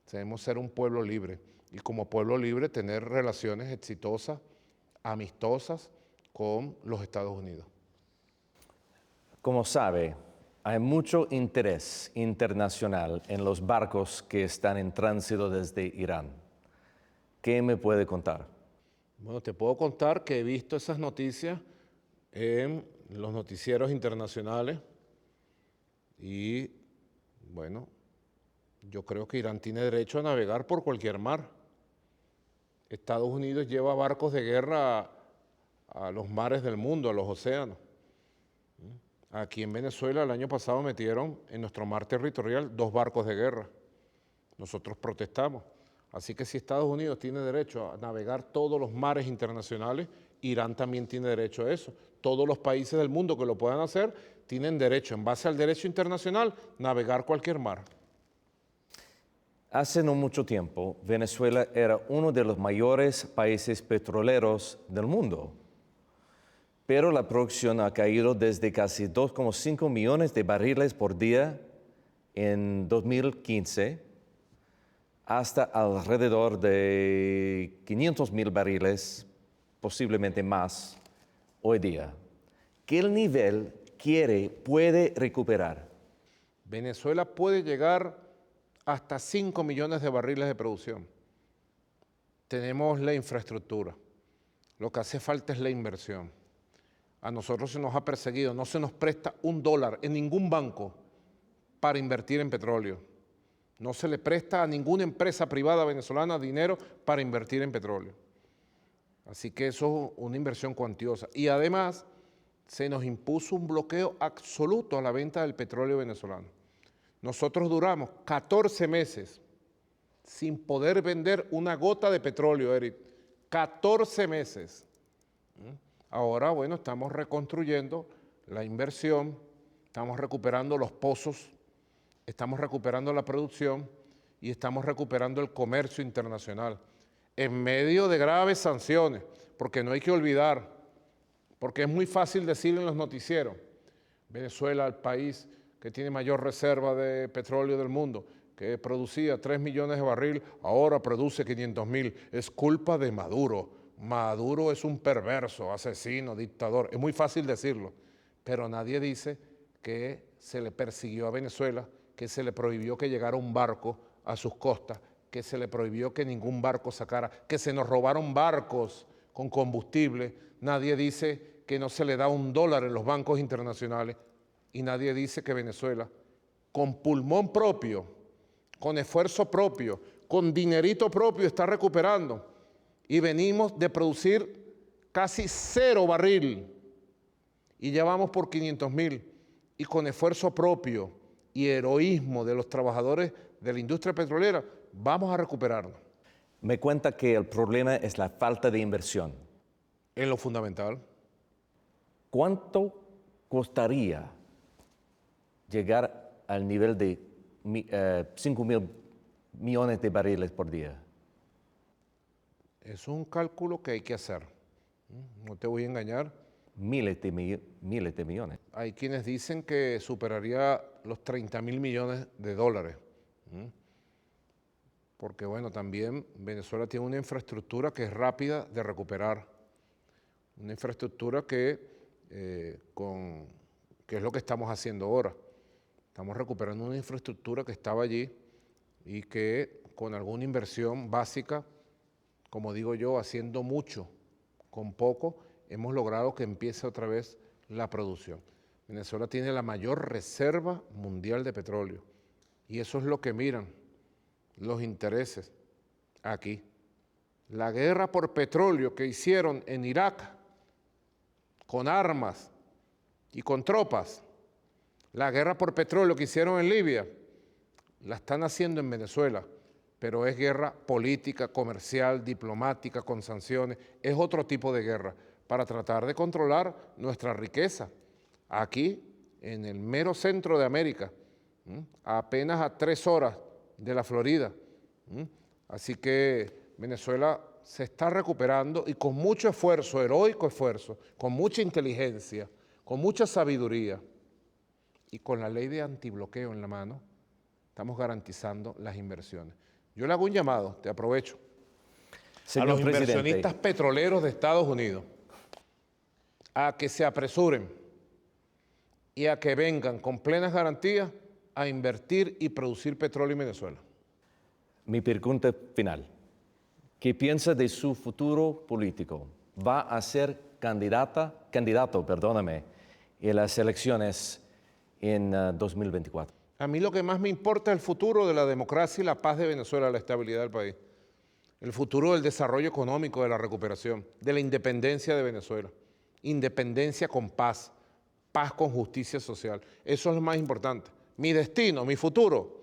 queremos ser un pueblo libre y como pueblo libre tener relaciones exitosas, amistosas con los Estados Unidos. Como sabe, hay mucho interés internacional en los barcos que están en tránsito desde Irán. ¿Qué me puede contar? Bueno, te puedo contar que he visto esas noticias en los noticieros internacionales y, bueno, yo creo que Irán tiene derecho a navegar por cualquier mar. Estados Unidos lleva barcos de guerra a los mares del mundo, a los océanos. Aquí en Venezuela el año pasado metieron en nuestro mar territorial 2 barcos de guerra. Nosotros protestamos. Así que si Estados Unidos tiene derecho a navegar todos los mares internacionales, Irán también tiene derecho a eso. Todos los países del mundo que lo puedan hacer tienen derecho, en base al derecho internacional, navegar cualquier mar. Hace no mucho tiempo, Venezuela era uno de los mayores países petroleros del mundo, pero la producción ha caído desde casi 2,5 millones de barriles por día en 2015 hasta alrededor de 500,000 barriles, posiblemente más, hoy día. ¿Qué el nivel puede recuperar? Venezuela puede llegar hasta 5 millones de barriles de producción. Tenemos la infraestructura. Lo que hace falta es la inversión. A nosotros se nos ha perseguido, no se nos presta $1 en ningún banco para invertir en petróleo. No se le presta a ninguna empresa privada venezolana dinero para invertir en petróleo. Así que eso es una inversión cuantiosa. Y además se nos impuso un bloqueo absoluto a la venta del petróleo venezolano. Nosotros duramos 14 meses sin poder vender una gota de petróleo, Eric. 14 meses. Ahora, bueno, estamos reconstruyendo la inversión, estamos recuperando los pozos, estamos recuperando la producción y estamos recuperando el comercio internacional en medio de graves sanciones, porque no hay que olvidar, porque es muy fácil decir en los noticieros, Venezuela, el país que tiene mayor reserva de petróleo del mundo, que producía 3 millones de barriles, ahora produce 500,000. Es culpa de Maduro. Maduro es un perverso, asesino, dictador. Es muy fácil decirlo, pero nadie dice que se le persiguió a Venezuela, que se le prohibió que llegara un barco a sus costas, que se le prohibió que ningún barco sacara, que se nos robaron barcos con combustible. Nadie dice que no se le da $1 en los bancos internacionales y nadie dice que Venezuela, con pulmón propio, con esfuerzo propio, con dinerito propio, está recuperando. Y venimos de producir casi 0 barril y ya vamos por 500,000. Y con esfuerzo propio y heroísmo de los trabajadores de la industria petrolera, vamos a recuperarnos. Me cuenta que el problema es la falta de inversión. En lo fundamental. ¿Cuánto costaría llegar al nivel de 5,000 millones de barriles por día? Es un cálculo que hay que hacer. No te voy a engañar. Miles de millones. Hay quienes dicen que superaría los 30,000 millones de dólares. Porque bueno, también Venezuela tiene una infraestructura que es rápida de recuperar. Una infraestructura que es lo que estamos haciendo ahora. Estamos recuperando una infraestructura que estaba allí y que con alguna inversión básica, como digo yo, haciendo mucho con poco, hemos logrado que empiece otra vez la producción. Venezuela tiene la mayor reserva mundial de petróleo y eso es lo que miran los intereses aquí. La guerra por petróleo que hicieron en Irak con armas y con tropas, la guerra por petróleo que hicieron en Libia, la están haciendo en Venezuela, pero es guerra política, comercial, diplomática, con sanciones, es otro tipo de guerra para tratar de controlar nuestra riqueza. Aquí, en el mero centro de América, apenas a 3 horas de la Florida. Así que Venezuela se está recuperando y con mucho esfuerzo, heroico esfuerzo, con mucha inteligencia, con mucha sabiduría y con la ley de antibloqueo en la mano, estamos garantizando las inversiones. Yo le hago un llamado, te aprovecho, Señor a los presidente, inversionistas petroleros de Estados Unidos a que se apresuren y a que vengan con plenas garantías a invertir y producir petróleo en Venezuela. mi pregunta final. ¿Qué piensa de su futuro político? ¿Va a ser candidato, en las elecciones en 2024? A mí lo que más me importa es el futuro de la democracia y la paz de Venezuela, la estabilidad del país. El futuro del desarrollo económico, de la recuperación, de la independencia de Venezuela. Independencia con paz, paz con justicia social. Eso es lo más importante. Mi destino, mi futuro,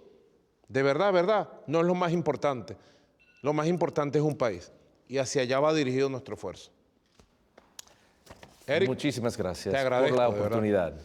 de verdad, no es lo más importante. Lo más importante es un país y hacia allá va dirigido nuestro esfuerzo. Eric, Muchísimas gracias te agradezco, por la de verdad. oportunidad.